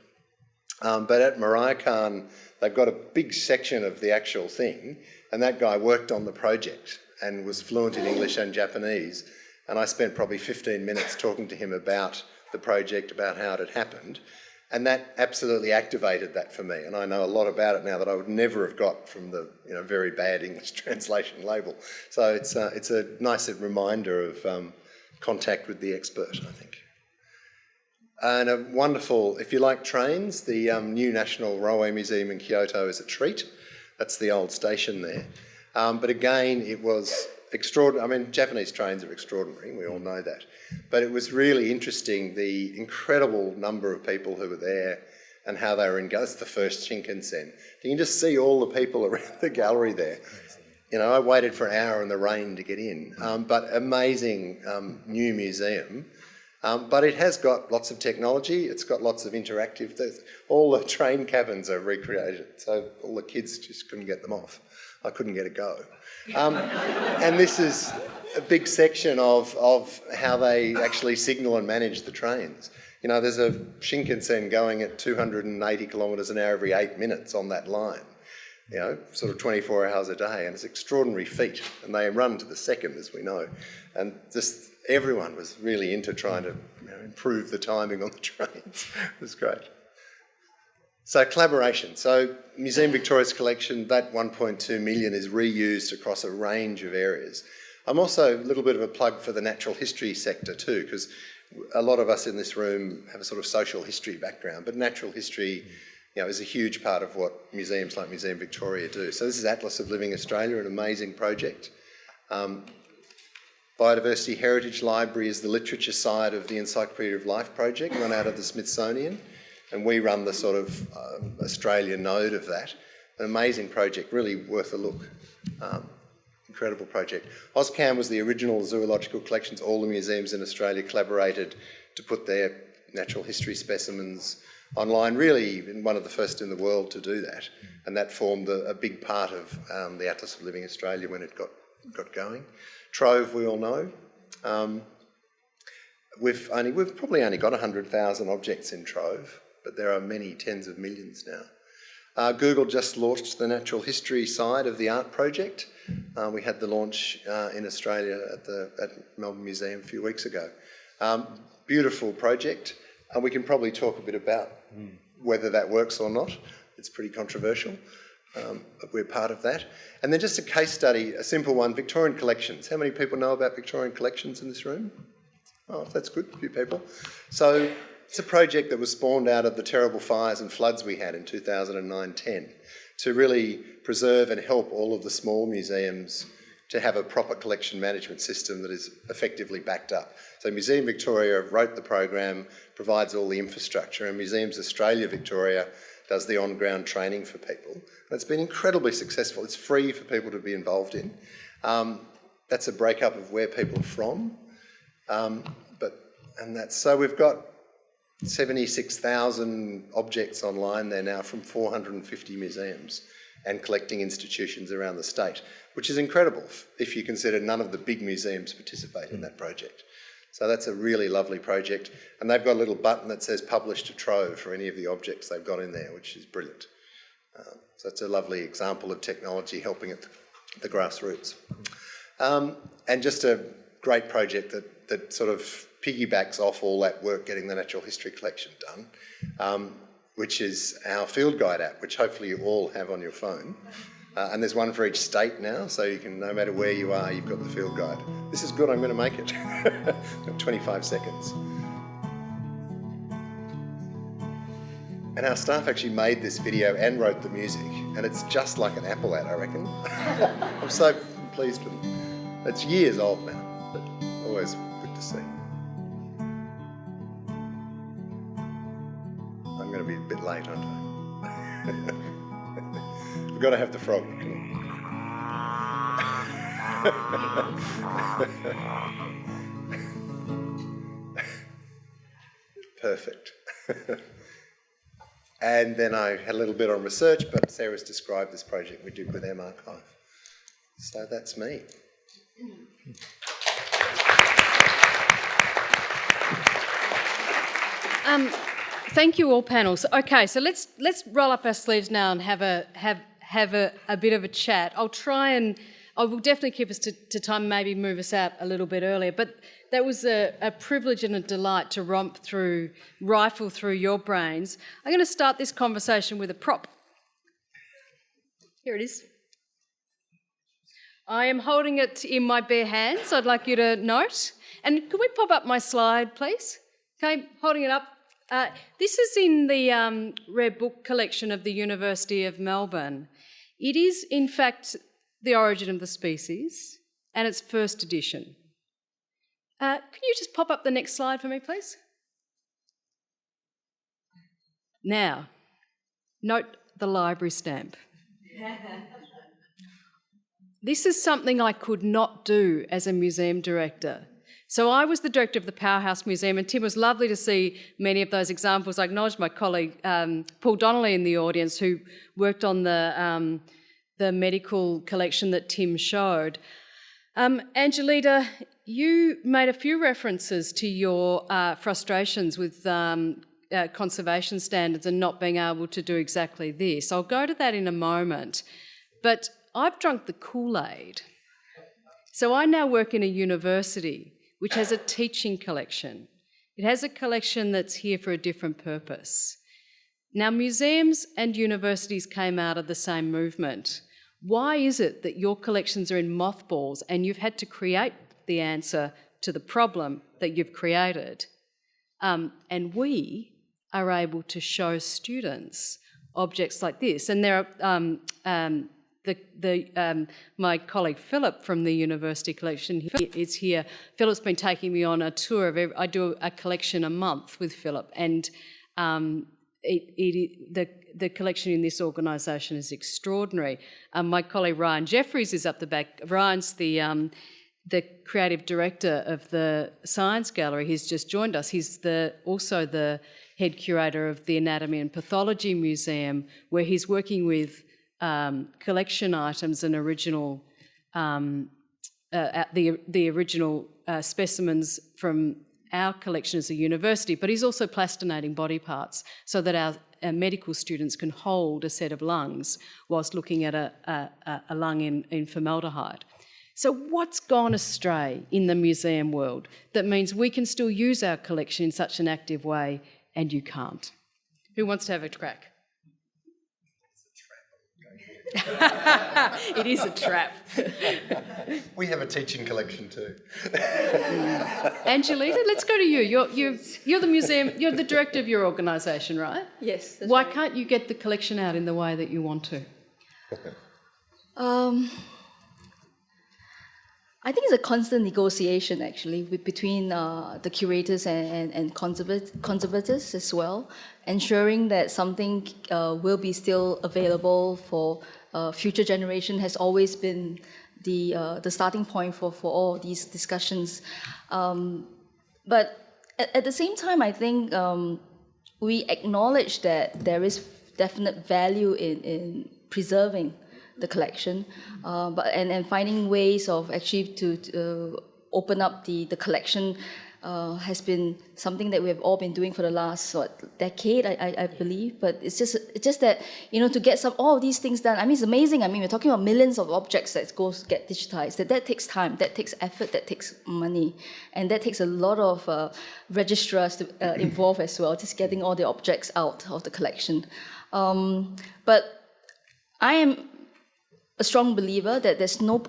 But at Mariah Khan, they've got a big section of the actual thing, and that guy worked on the project and was fluent in English and Japanese. And I spent probably 15 minutes talking to him about the project, about how it had happened. And that absolutely activated that for me. And I know a lot about it now that I would never have got from the very bad English translation label. So it's a nice reminder of contact with the expert, I think. And a wonderful, if you like trains, the new National Railway Museum in Kyoto is a treat. That's the old station there. But again, it was extraordinary. I mean, Japanese trains are extraordinary, we all know that. But it was really interesting, the incredible number of people who were there and how they were that's the first Shinkansen. You can just see all the people around the gallery there. I waited for an hour in the rain to get in. But amazing new museum. But it has got lots of technology, it's got lots of interactive, all the train cabins are recreated, so all the kids just couldn't get them off. I couldn't get a go. And this is a big section of how they actually signal and manage the trains. There's a Shinkansen going at 280 kilometres an hour every 8 minutes on that line, sort of 24 hours a day, and it's an extraordinary feat. And they run to the second, as we know. And just everyone was really into trying to improve the timing on the trains. It was great. So collaboration. So Museum Victoria's collection, that 1.2 million is reused across a range of areas. I'm also a little bit of a plug for the natural history sector too, because a lot of us in this room have a sort of social history background, but natural history is a huge part of what museums like Museum Victoria do. So this is Atlas of Living Australia, an amazing project. Biodiversity Heritage Library is the literature side of the Encyclopedia of Life project, run out of the Smithsonian. And we run the sort of Australian node of that. An amazing project, really worth a look. Incredible project. Ozcam was the original zoological collections. All the museums in Australia collaborated to put their natural history specimens online, really one of the first in the world to do that. And that formed a big part of the Atlas of Living Australia when it got going. Trove, we all know. We've probably only got 100,000 objects in Trove, but there are many tens of millions now. Google just launched the natural history side of the art project. We had the launch in Australia at Melbourne Museum a few weeks ago. Beautiful project. We can probably talk a bit about whether that works or not. It's pretty controversial, but we're part of that. And then just a case study, a simple one, Victorian collections. How many people know about Victorian collections in this room? Oh, that's good, a few people. So it's a project that was spawned out of the terrible fires and floods we had in 2009-10 to really preserve and help all of the small museums to have a proper collection management system that is effectively backed up. So Museum Victoria wrote the program, provides all the infrastructure, and Museums Australia Victoria does the on-ground training for people. And it's been incredibly successful. It's free for people to be involved in. That's a breakup of where people are from. So we've got 76,000 objects online there now from 450 museums and collecting institutions around the state, which is incredible if you consider none of the big museums participate in that project. So that's a really lovely project. And they've got a little button that says publish to Trove for any of the objects they've got in there, which is brilliant. So it's a lovely example of technology helping at the grassroots. And just a great project that sort of piggybacks off all that work getting the natural history collection done, which is our field guide app, which hopefully you all have on your phone. And there's one for each state now, so you can, no matter where you are, you've got the field guide. This is good, I'm going to make it. 25 seconds. And our staff actually made this video and wrote the music, and it's just like an Apple ad, I reckon. I'm so pleased with it. It's years old now, but always good to see. I'm going to be a bit late, aren't I? We've got to have the frog. Perfect. And then I had a little bit on research, but Sarah's described this project we did with MArchive. So that's me. Thank you all panels. Okay, so let's roll up our sleeves now and have a bit of a chat. I will definitely keep us to time, maybe move us out a little bit earlier, but that was a privilege and a delight to rifle through your brains. I'm going to start this conversation with a prop. Here it is. I am holding it in my bare hands, I'd like you to note. And could we pop up my slide, please? Okay, holding it up. This is in the rare book collection of the University of Melbourne. It is, in fact, The Origin of the Species, and it's first edition. Can you just pop up the next slide for me, please? Now, note the library stamp. This is something I could not do as a museum director. So I was the director of the Powerhouse Museum, and Tim, was lovely to see many of those examples. I acknowledge my colleague Paul Donnelly in the audience, who worked on the medical collection that Tim showed. Angelita, you made a few references to your frustrations with conservation standards and not being able to do exactly this. I'll go to that in a moment, but I've drunk the Kool-Aid. So I now work in a university which has a teaching collection. It has a collection that's here for a different purpose. Now, museums and universities came out of the same movement. Why is it that your collections are in mothballs and you've had to create the answer to the problem that you've created? And we are able to show students objects like this. And there are my colleague Philip from the university collection is here. Philip's been taking me on a tour of I do a collection a month with Philip, and the collection in this organisation is extraordinary. My colleague Ryan Jeffries is up the back. Ryan's the creative director of the Science Gallery. He's just joined us. He's also the head curator of the Anatomy and Pathology Museum, where he's working with collection items and original the original specimens from our collection as a university, but he's also plastinating body parts so that medical students can hold a set of lungs whilst looking at a lung in formaldehyde. So what's gone astray in the museum world that means we can still use our collection in such an active way and you can't? Who wants to have a crack? It is a trap. We have a teaching collection too. Angelita, let's go to you. You're the museum, you're the director of your organisation, right? Yes. That's Why right. can't you get the collection out in the way that you want to? I think it's a constant negotiation, actually, between the curators and conservators as well, ensuring that something will be still available for future generation has always been the starting point for all these discussions. But at the same time, I think we acknowledge that there is definite value in preserving the collection, and finding ways of actually to open up the collection has been something that we have all been doing for the last decade, I believe. But it's just that, you know, to get all of these things done. I mean, it's amazing. I mean, we're talking about millions of objects that get digitized. That takes time, that takes effort, that takes money, and that takes a lot of registrars to involve as well, just getting all the objects out of the collection. But I am a strong believer that there's no.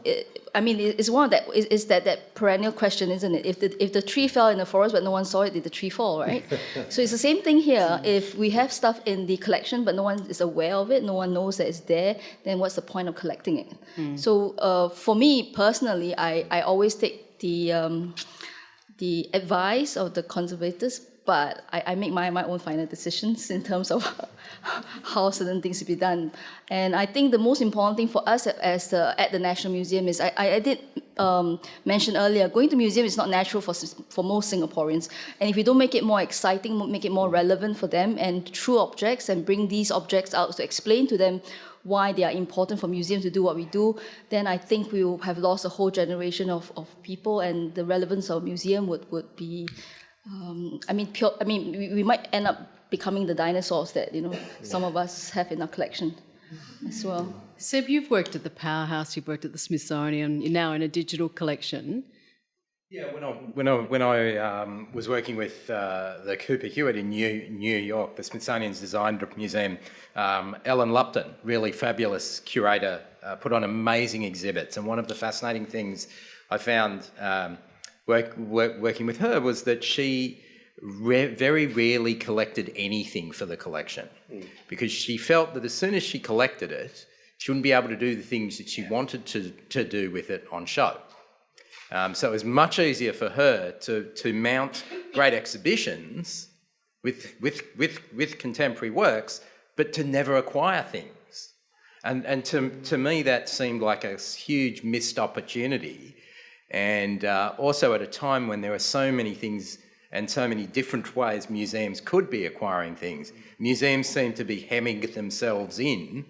I mean, it's one of that. Is that perennial question, isn't it? If the tree fell in the forest but no one saw it, did the tree fall? Right. So it's the same thing here. If we have stuff in the collection but no one is aware of it, no one knows that it's there, then what's the point of collecting it? So for me personally, I always take the advice of the conservators, but I make my own final decisions in terms of how certain things to be done. And I think the most important thing for us at the National Museum is, I did mention earlier, going to museum is not natural for most Singaporeans. And if you don't make it more exciting, make it more relevant for them, and through objects, and bring these objects out to explain to them why they are important for museums to do what we do, then I think we will have lost a whole generation of people, and the relevance of a museum would be, we might end up becoming the dinosaurs that, you know, some of us have in our collection as well. Seb, you've worked at the Powerhouse, you've worked at the Smithsonian, you're now in a digital collection. Yeah, when I was working with the Cooper Hewitt in New York, the Smithsonian's Design Museum, Ellen Lupton, really fabulous curator, put on amazing exhibits. And one of the fascinating things I found working with her was that she very rarely collected anything for the collection, because she felt that as soon as she collected it, she wouldn't be able to do the things that she wanted to do with it on show. So it was much easier for her to mount great exhibitions with contemporary works, but to never acquire things. And to me, that seemed like a huge missed opportunity. And also at a time when there are so many things and so many different ways museums could be acquiring things, museums seem to be hemming themselves in,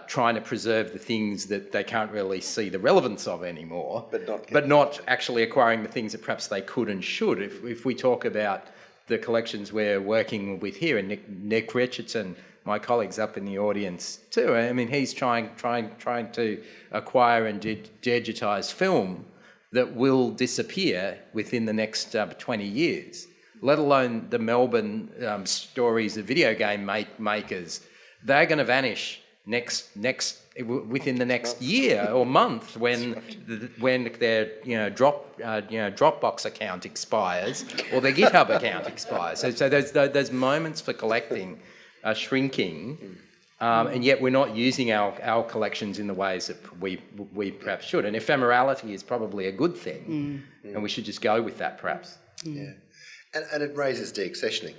trying to preserve the things that they can't really see the relevance of anymore, but not actually acquiring the things that perhaps they could and should. If we talk about the collections we're working with here, and Nick Richardson, my colleague's up in the audience too. I mean, he's trying to acquire and digitise film that will disappear within the next 20 years, let alone the Melbourne stories of video game makers. They're going to vanish within the next year or month when their Dropbox account expires or their GitHub account expires. So those moments for collecting are shrinking. And yet we're not using our collections in the ways that we perhaps should. And ephemerality is probably a good thing, and we should just go with that perhaps. Yeah, and it raises deaccessioning.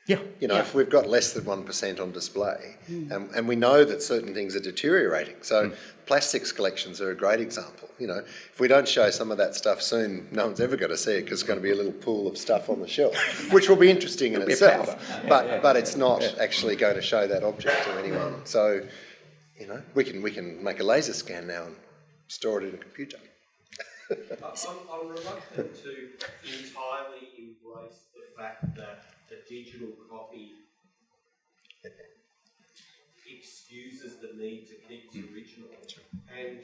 Yeah. You know, if we've got less than 1% on display, and we know that certain things are deteriorating. So plastics collections are a great example. You know, if we don't show some of that stuff soon, no one's ever going to see it, because it's going to be a little pool of stuff on the shelf, which will be interesting in itself, but it's not actually going to show that object to anyone. So, you know, we can make a laser scan now and store it in a computer. I'm reluctant to entirely embrace the fact that the digital copy excuses the need to keep the original. And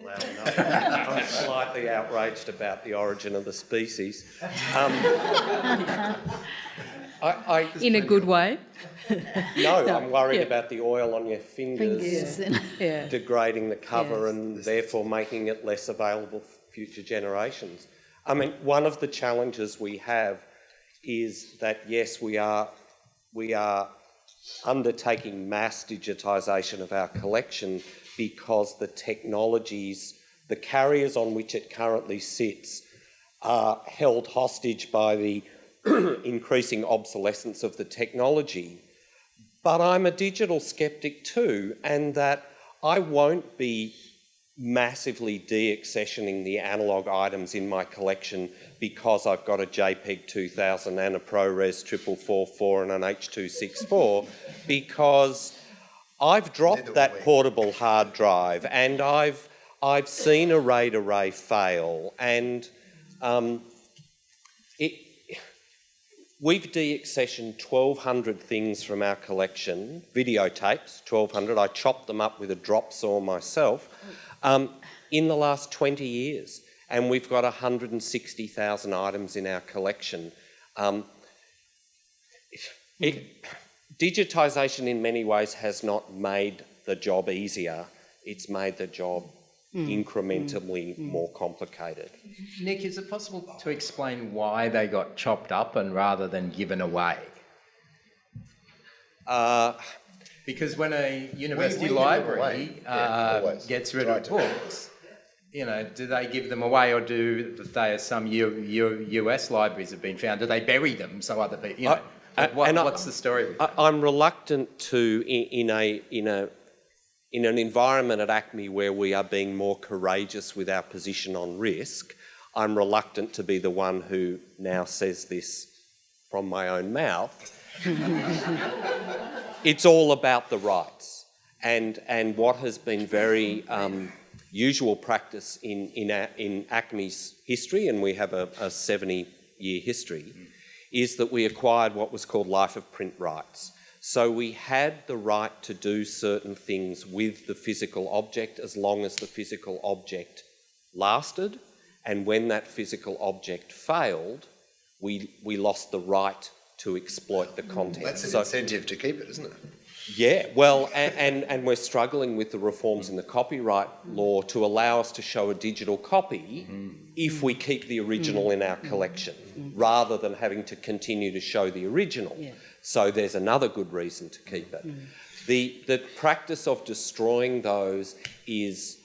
I'm slightly outraged about the origin of the species. In a good way. No, I'm worried about the oil on your fingers Yeah. degrading the cover and therefore making it less available for future generations. I mean, one of the challenges we have is that, yes, we are undertaking mass digitisation of our collection because the technologies, the carriers on which it currently sits, are held hostage by the increasing obsolescence of the technology. But I'm a digital skeptic too, and that I won't be massively de-accessioning the analogue items in my collection because I've got a JPEG 2000 and a ProRes 4444 and an H.264, because I've dropped that portable hard drive and I've seen a RAID array fail, and we've de-accessioned 1,200 things from our collection, videotapes, 1,200. I chopped them up with a drop saw myself in the last 20 years, and we've got 160,000 items in our collection. Digitisation in many ways has not made the job easier, it's made the job incrementally more complicated. Nick, is it possible to explain why they got chopped up and rather than given away? Because when a university library gets rid of books, you know, do they give them away, or do they, as some US libraries have been found, do they bury them so other people, you know? What's the story with that? I'm reluctant to, in an environment at ACME where we are being more courageous with our position on risk, I'm reluctant to be the one who now says this from my own mouth. It's all about the rights, and what has been very usual practice in ACME's history, and we have a 70-year history, is that we acquired what was called life of print rights. So we had the right to do certain things with the physical object as long as the physical object lasted, and when that physical object failed, we lost the right to exploit the content. That's an incentive to keep it, isn't it? Yeah, well, and we're struggling with the reforms in the copyright law to allow us to show a digital copy if we keep the original in our collection, rather than having to continue to show the original. Yeah. So there's another good reason to keep it. The practice of destroying those is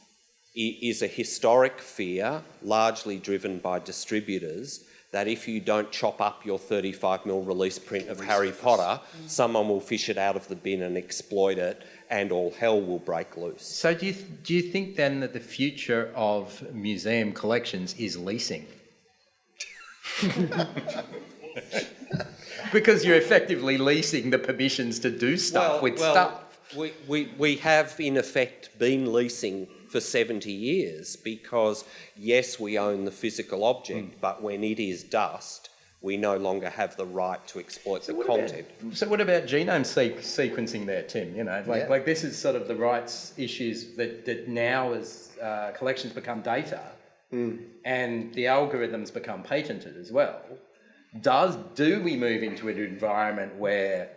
a historic fear, largely driven by distributors, that if you don't chop up your 35mm release print of Harry Potter, someone will fish it out of the bin and exploit it, and all hell will break loose. So do you think then that the future of museum collections is leasing? Because you're effectively leasing the permissions to do stuff with stuff. We have in effect been leasing for 70 years because, yes, we own the physical object, but when it is dust, we no longer have the right to exploit the content. So what about genome sequencing there, Tim? You know, like this is sort of the rights issues that now as collections become data and the algorithms become patented as well. Do we move into an environment where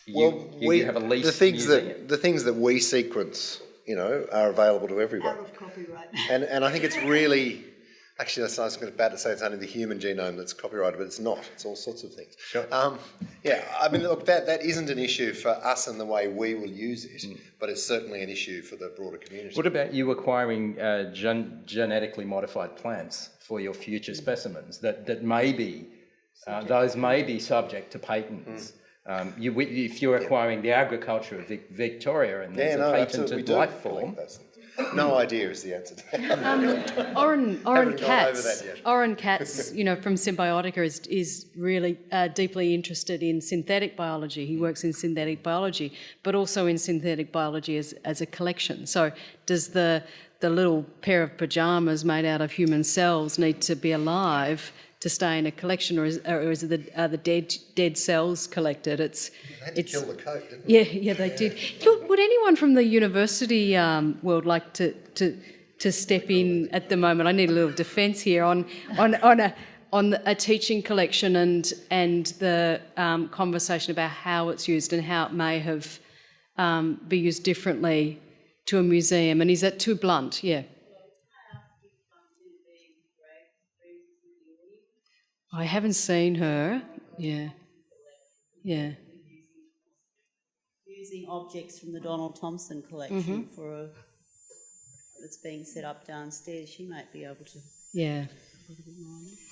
you have a leased museum? The things that we sequence, you know, are available to everyone. Out of copyright. And I think it's really, actually, I was about to say it's only the human genome that's copyrighted, but it's not. It's all sorts of things. Sure. Yeah, I mean, look, that isn't an issue for us and the way we will use it, but it's certainly an issue for the broader community. What about you acquiring genetically modified plants for your future specimens that may be, those may be subject to patents? If you're acquiring the agriculture of Victoria and there's a patented life form. No idea is the answer to that. Oren Katz, you know, from Symbiotica is really deeply interested in synthetic biology. He works in synthetic biology, but also in synthetic biology as a collection. So does the little pair of pyjamas made out of human cells need to be alive to stay in a collection, or is it are the dead cells collected? They had to kill the coat, didn't they? Yeah, they did. Would anyone from the university world like to step in at the moment? I need a little defence here on a teaching collection and the conversation about how it's used and how it may have be used differently to a museum. And is that too blunt? Yeah. I haven't seen her. Yeah. Yeah. Using objects from the Donald Thompson collection that's being set up downstairs. She might be able to. Yeah.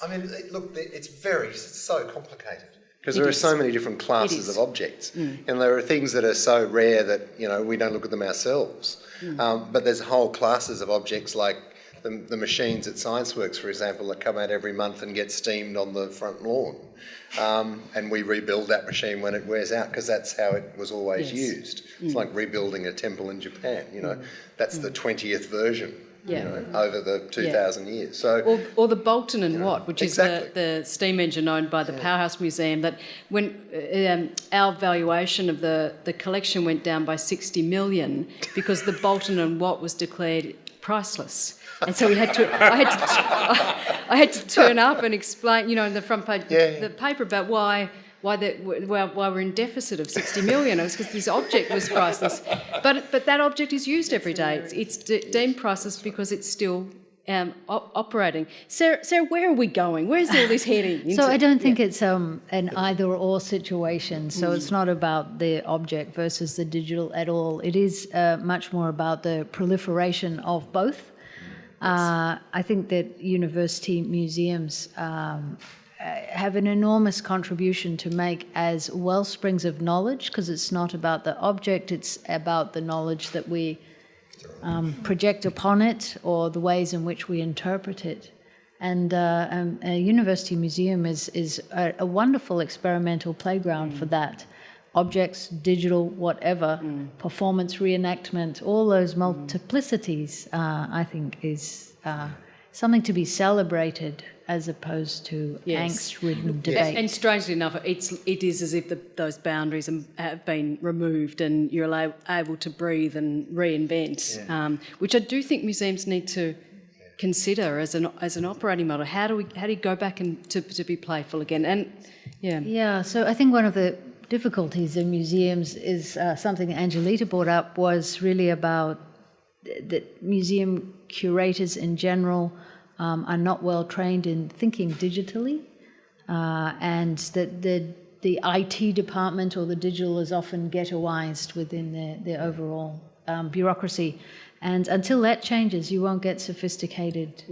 I mean, look, it's so complicated because there are so many different classes of objects, and there are things that are so rare that we don't look at them ourselves. But there's whole classes of objects like the machines at ScienceWorks, for example, that come out every month and get steamed on the front lawn, and we rebuild that machine when it wears out because that's how it was always used. It's like rebuilding a temple in Japan. That's the 20th version. Over the 2,000 years. So, or the Bolton and Watt, which exactly. is the steam engine owned by the Powerhouse Museum, that when our valuation of the collection went down by 60 million because the Bolton and Watt was declared priceless. And so I had to turn up and explain, in the front page the paper about why we're in deficit of 60 million. It was because this object was priceless. But that object is used every day. It's deemed priceless because it's still operating. Sarah, where are we going? Where's all this heading? So I don't think it's an either-or situation. So it's not about the object versus the digital at all. It is much more about the proliferation of both. I think that university museums have an enormous contribution to make as wellsprings of knowledge, because it's not about the object, it's about the knowledge that we project upon it or the ways in which we interpret it. And a university museum is a wonderful experimental playground for that. Objects, digital, whatever, performance reenactment, all those multiplicities, I think, is something to be celebrated as opposed to angst-ridden debate. And strangely enough, it is as if those boundaries have been removed and you're able to breathe and reinvent, which I do think museums need to consider as an operating model. How do you go back and to be playful again? And so I think one of the difficulties in museums is something that Angelita brought up, was really about that museum curators in general are not well trained in thinking digitally, and that the IT department or the digital is often ghettoized within the overall bureaucracy. And until that changes, you won't get sophisticated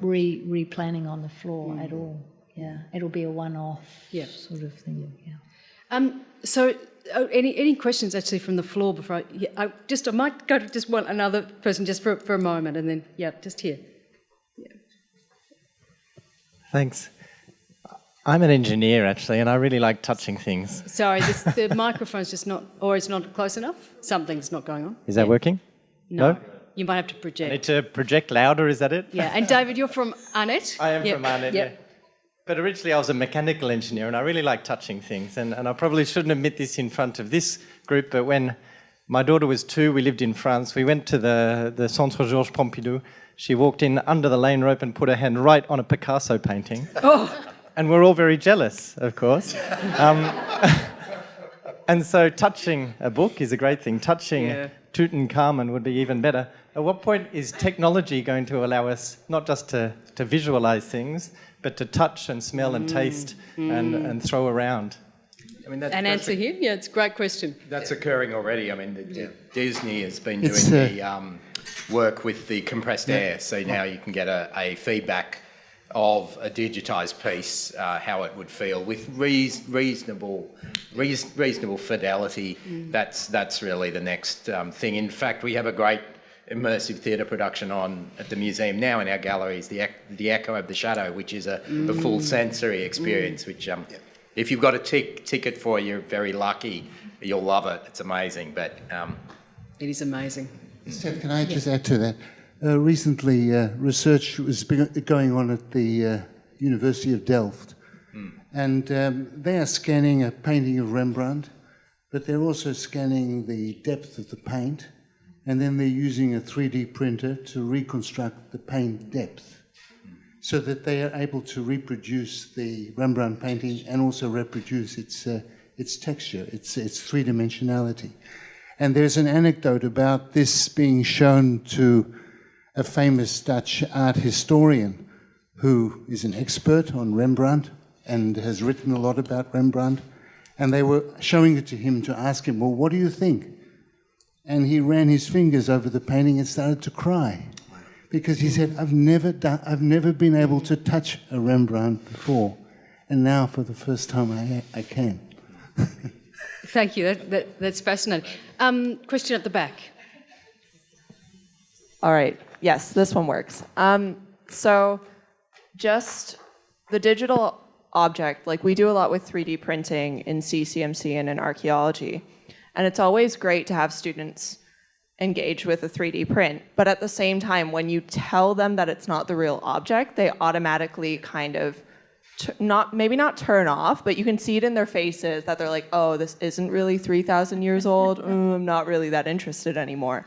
replanning on the floor at all. Yeah, it'll be a one-off sort of thing. Yeah. So, any questions actually from the floor before I might go to just one another person just for a moment, and then just here. Thanks. I'm an engineer actually, and I really like touching things. Sorry, the microphone's just not, or it's not close enough. Something's not going on. Is that working? No. You might have to project. I need to project louder. Is that it? Yeah. And David, you're from ANET. I am from ANET. Yeah. But originally I was a mechanical engineer, and I really like touching things. And I probably shouldn't admit this in front of this group, but when my daughter was 2, we lived in France. We went to the Centre Georges Pompidou. She walked in under the lane rope and put her hand right on a Picasso painting. And we're all very jealous, of course. And so touching a book is a great thing. Touching Tutankhamun would be even better. At what point is technology going to allow us not just to visualise things, but to touch and smell and taste and throw around? I mean, answer here? Yeah, it's a great question. That's occurring already. I mean, Disney has been doing the work with the compressed air, so now you can get a feedback of a digitised piece, how it would feel with reasonable fidelity. That's really the next thing. In fact, we have a great immersive theatre production on at the museum now in our galleries, the Echo of the Shadow, which is a full sensory experience, which if you've got a ticket for, you're very lucky. You'll love it. It's amazing. But it is amazing. Steph, can I just add to that? Recently, research was going on at the University of Delft. And they are scanning a painting of Rembrandt, but they're also scanning the depth of the paint, and then they're using a 3D printer to reconstruct the paint depth so that they are able to reproduce the Rembrandt painting and also reproduce its texture, its three-dimensionality. And there's an anecdote about this being shown to a famous Dutch art historian who is an expert on Rembrandt and has written a lot about Rembrandt. And they were showing it to him to ask him, well, what do you think? And he ran his fingers over the painting and started to cry because he said, I've never been able to touch a Rembrandt before, and now for the first time I can. Thank you. That's fascinating. Question at the back. All right. Yes, this one works. So just the digital object, like we do a lot with 3D printing in CCMC and in archaeology. And it's always great to have students engage with a 3D print. But at the same time, when you tell them that it's not the real object, they automatically kind of maybe not turn off, but you can see it in their faces that they're like, oh, this isn't really 3,000 years old. I'm not really that interested anymore.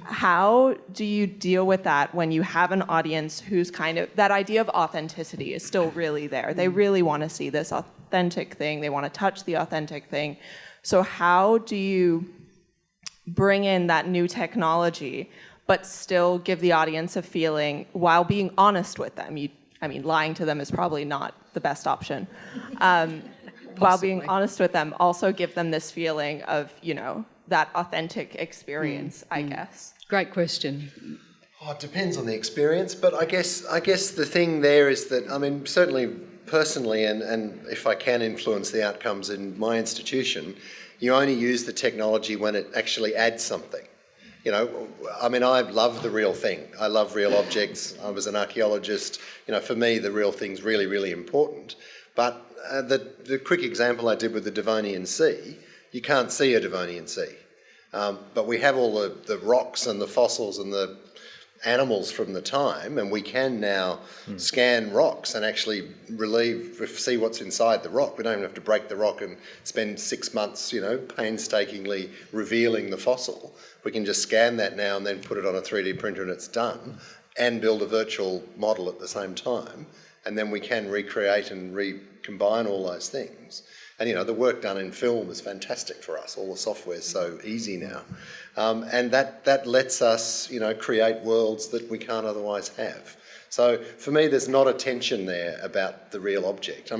How do you deal with that when you have an audience who's kind of, that idea of authenticity is still really there. They really want to see this authentic thing. They want to touch the authentic thing. So how do you bring in that new technology, but still give the audience a feeling while being honest with them? Lying to them is probably not the best option. While being honest with them, also give them this feeling of, that authentic experience, I guess. Great question. Oh, it depends on the experience, but I guess the thing there is that, certainly personally, and if I can influence the outcomes in my institution, you only use the technology when it actually adds something. I love the real thing. I love real objects. I was an archaeologist. For me, the real thing's really, really important. But the quick example I did with the Devonian Sea, you can't see a Devonian Sea. But we have all the rocks and the fossils and the animals from the time, and we can now scan rocks and actually see what's inside the rock. We don't even have to break the rock and spend 6 months, painstakingly revealing the fossil. We can just scan that now and then put it on a 3D printer and it's done, and build a virtual model at the same time. And then we can recreate and recombine all those things. And, the work done in film is fantastic for us. All the software's so easy now. And that lets us, create worlds that we can't otherwise have. So for me, there's not a tension there about the real object.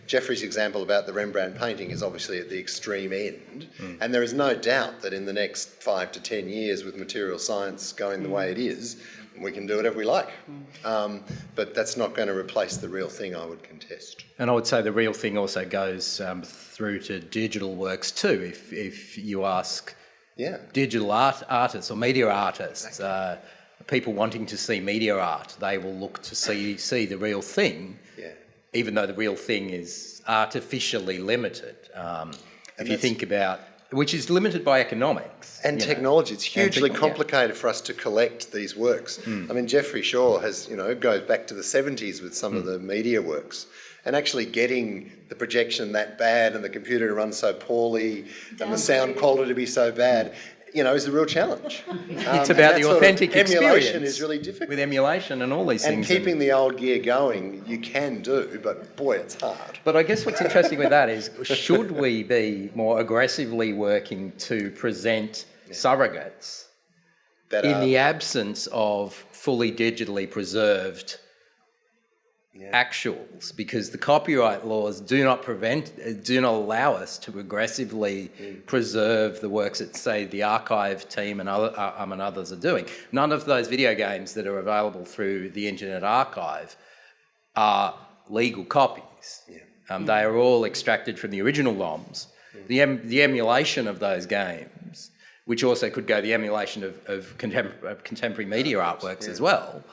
Geoffrey's example about the Rembrandt painting is obviously at the extreme end. And there is no doubt that in the next 5 to 10 years, with material science going the way it is, we can do whatever we like. But that's not going to replace the real thing, I would contest. And I would say the real thing also goes through to digital works too. If you ask digital artists or media artists, people wanting to see media art, they will look to see the real thing, even though the real thing is artificially limited. If you think about, which is limited by economics. And technology. It's hugely complicated for us to collect these works. Geoffrey Shaw has, goes back to the 70s with some of the media works. And actually getting the projection that bad and the computer to run so poorly and the sound quality to be so bad, is a real challenge. It's about the authentic experience. Emulation is really difficult. With emulation and all these things. And keeping the old gear going, you can do, but boy, it's hard. But I guess what's interesting with that is, should we be more aggressively working to present surrogates in the absence of fully digitally preserved actuals, because the copyright laws do not allow us to aggressively preserve the works that, say, the archive team and others are doing. None of those video games that are available through the Internet Archive are legal copies. They are all extracted from the original ROMs. The emulation of those games, which also could go the emulation of contemporary media artworks as well,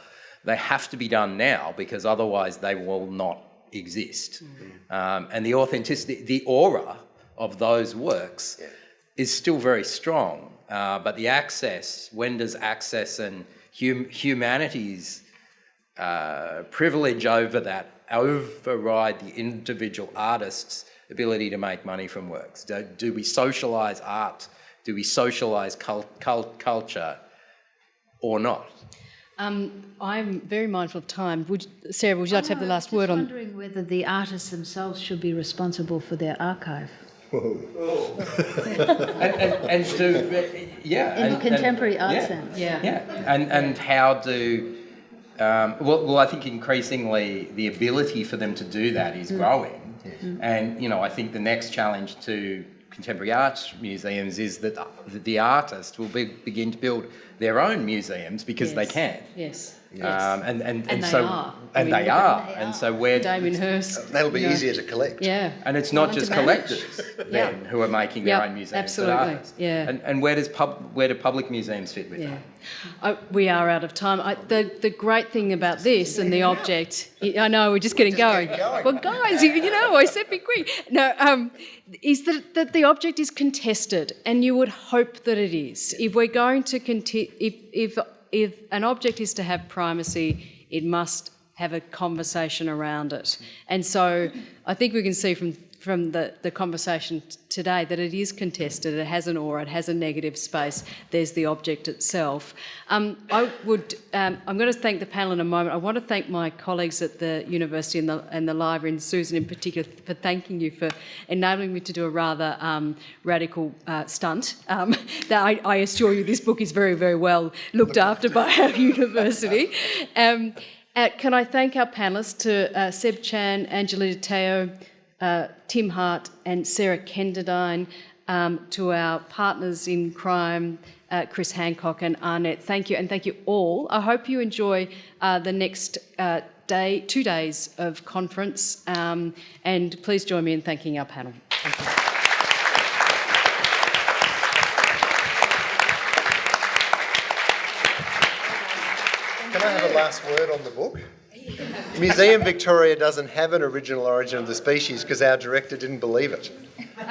they have to be done now, because otherwise they will not exist. And the authenticity, the aura of those works is still very strong. But the access, when does access and humanity's privilege over that override the individual artist's ability to make money from works? Do we socialise art? Do we socialise culture or not? I'm very mindful of time. Sarah, would you like to have the last word on? I'm wondering whether the artists themselves should be responsible for their archive. and do, yeah. In the contemporary art sense. And how do, well, I think increasingly the ability for them to do that is growing. And, you know, I think the next challenge to contemporary art museums is that the artists will begin to build their own museums because they can. Yes. And they so are. they are. And so where Damien Hirst. That'll be easier to collect. Yeah. and it's not just collectors then who are making their own museums, absolutely. but artists. Yeah. And where do public museums fit with that? We are out of time. The great thing about this and the object, I know we're just getting going. Well, guys, you know, I said be quick. No, is that the object is contested, and you would hope that it is. If we're going to if an object is to have primacy, it must have a conversation around it. And so I think we can see from the conversation today that it is contested, it has an aura, it has a negative space, there's the object itself. I'm going to thank the panel in a moment. I want to thank my colleagues at the university and the library, and Susan in particular, for thanking you for enabling me to do a rather radical stunt. That I assure you this book is very, very well looked after by our university. Can I thank our panellists, to Seb Chan, Angelita Teo, Tim Hart and Sarah Kenderdine, to our partners in crime, Chris Hancock and Arnett. Thank you, and thank you all. I hope you enjoy the next 2 days of conference, and please join me in thanking our panel. Thank you. Can I have a last word on the book? Museum Victoria doesn't have an original origin of the species because our director didn't believe it. There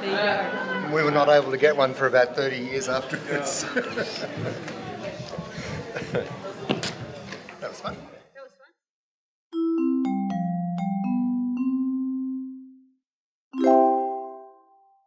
you go. We were not able to get one for about 30 years afterwards. That was fun.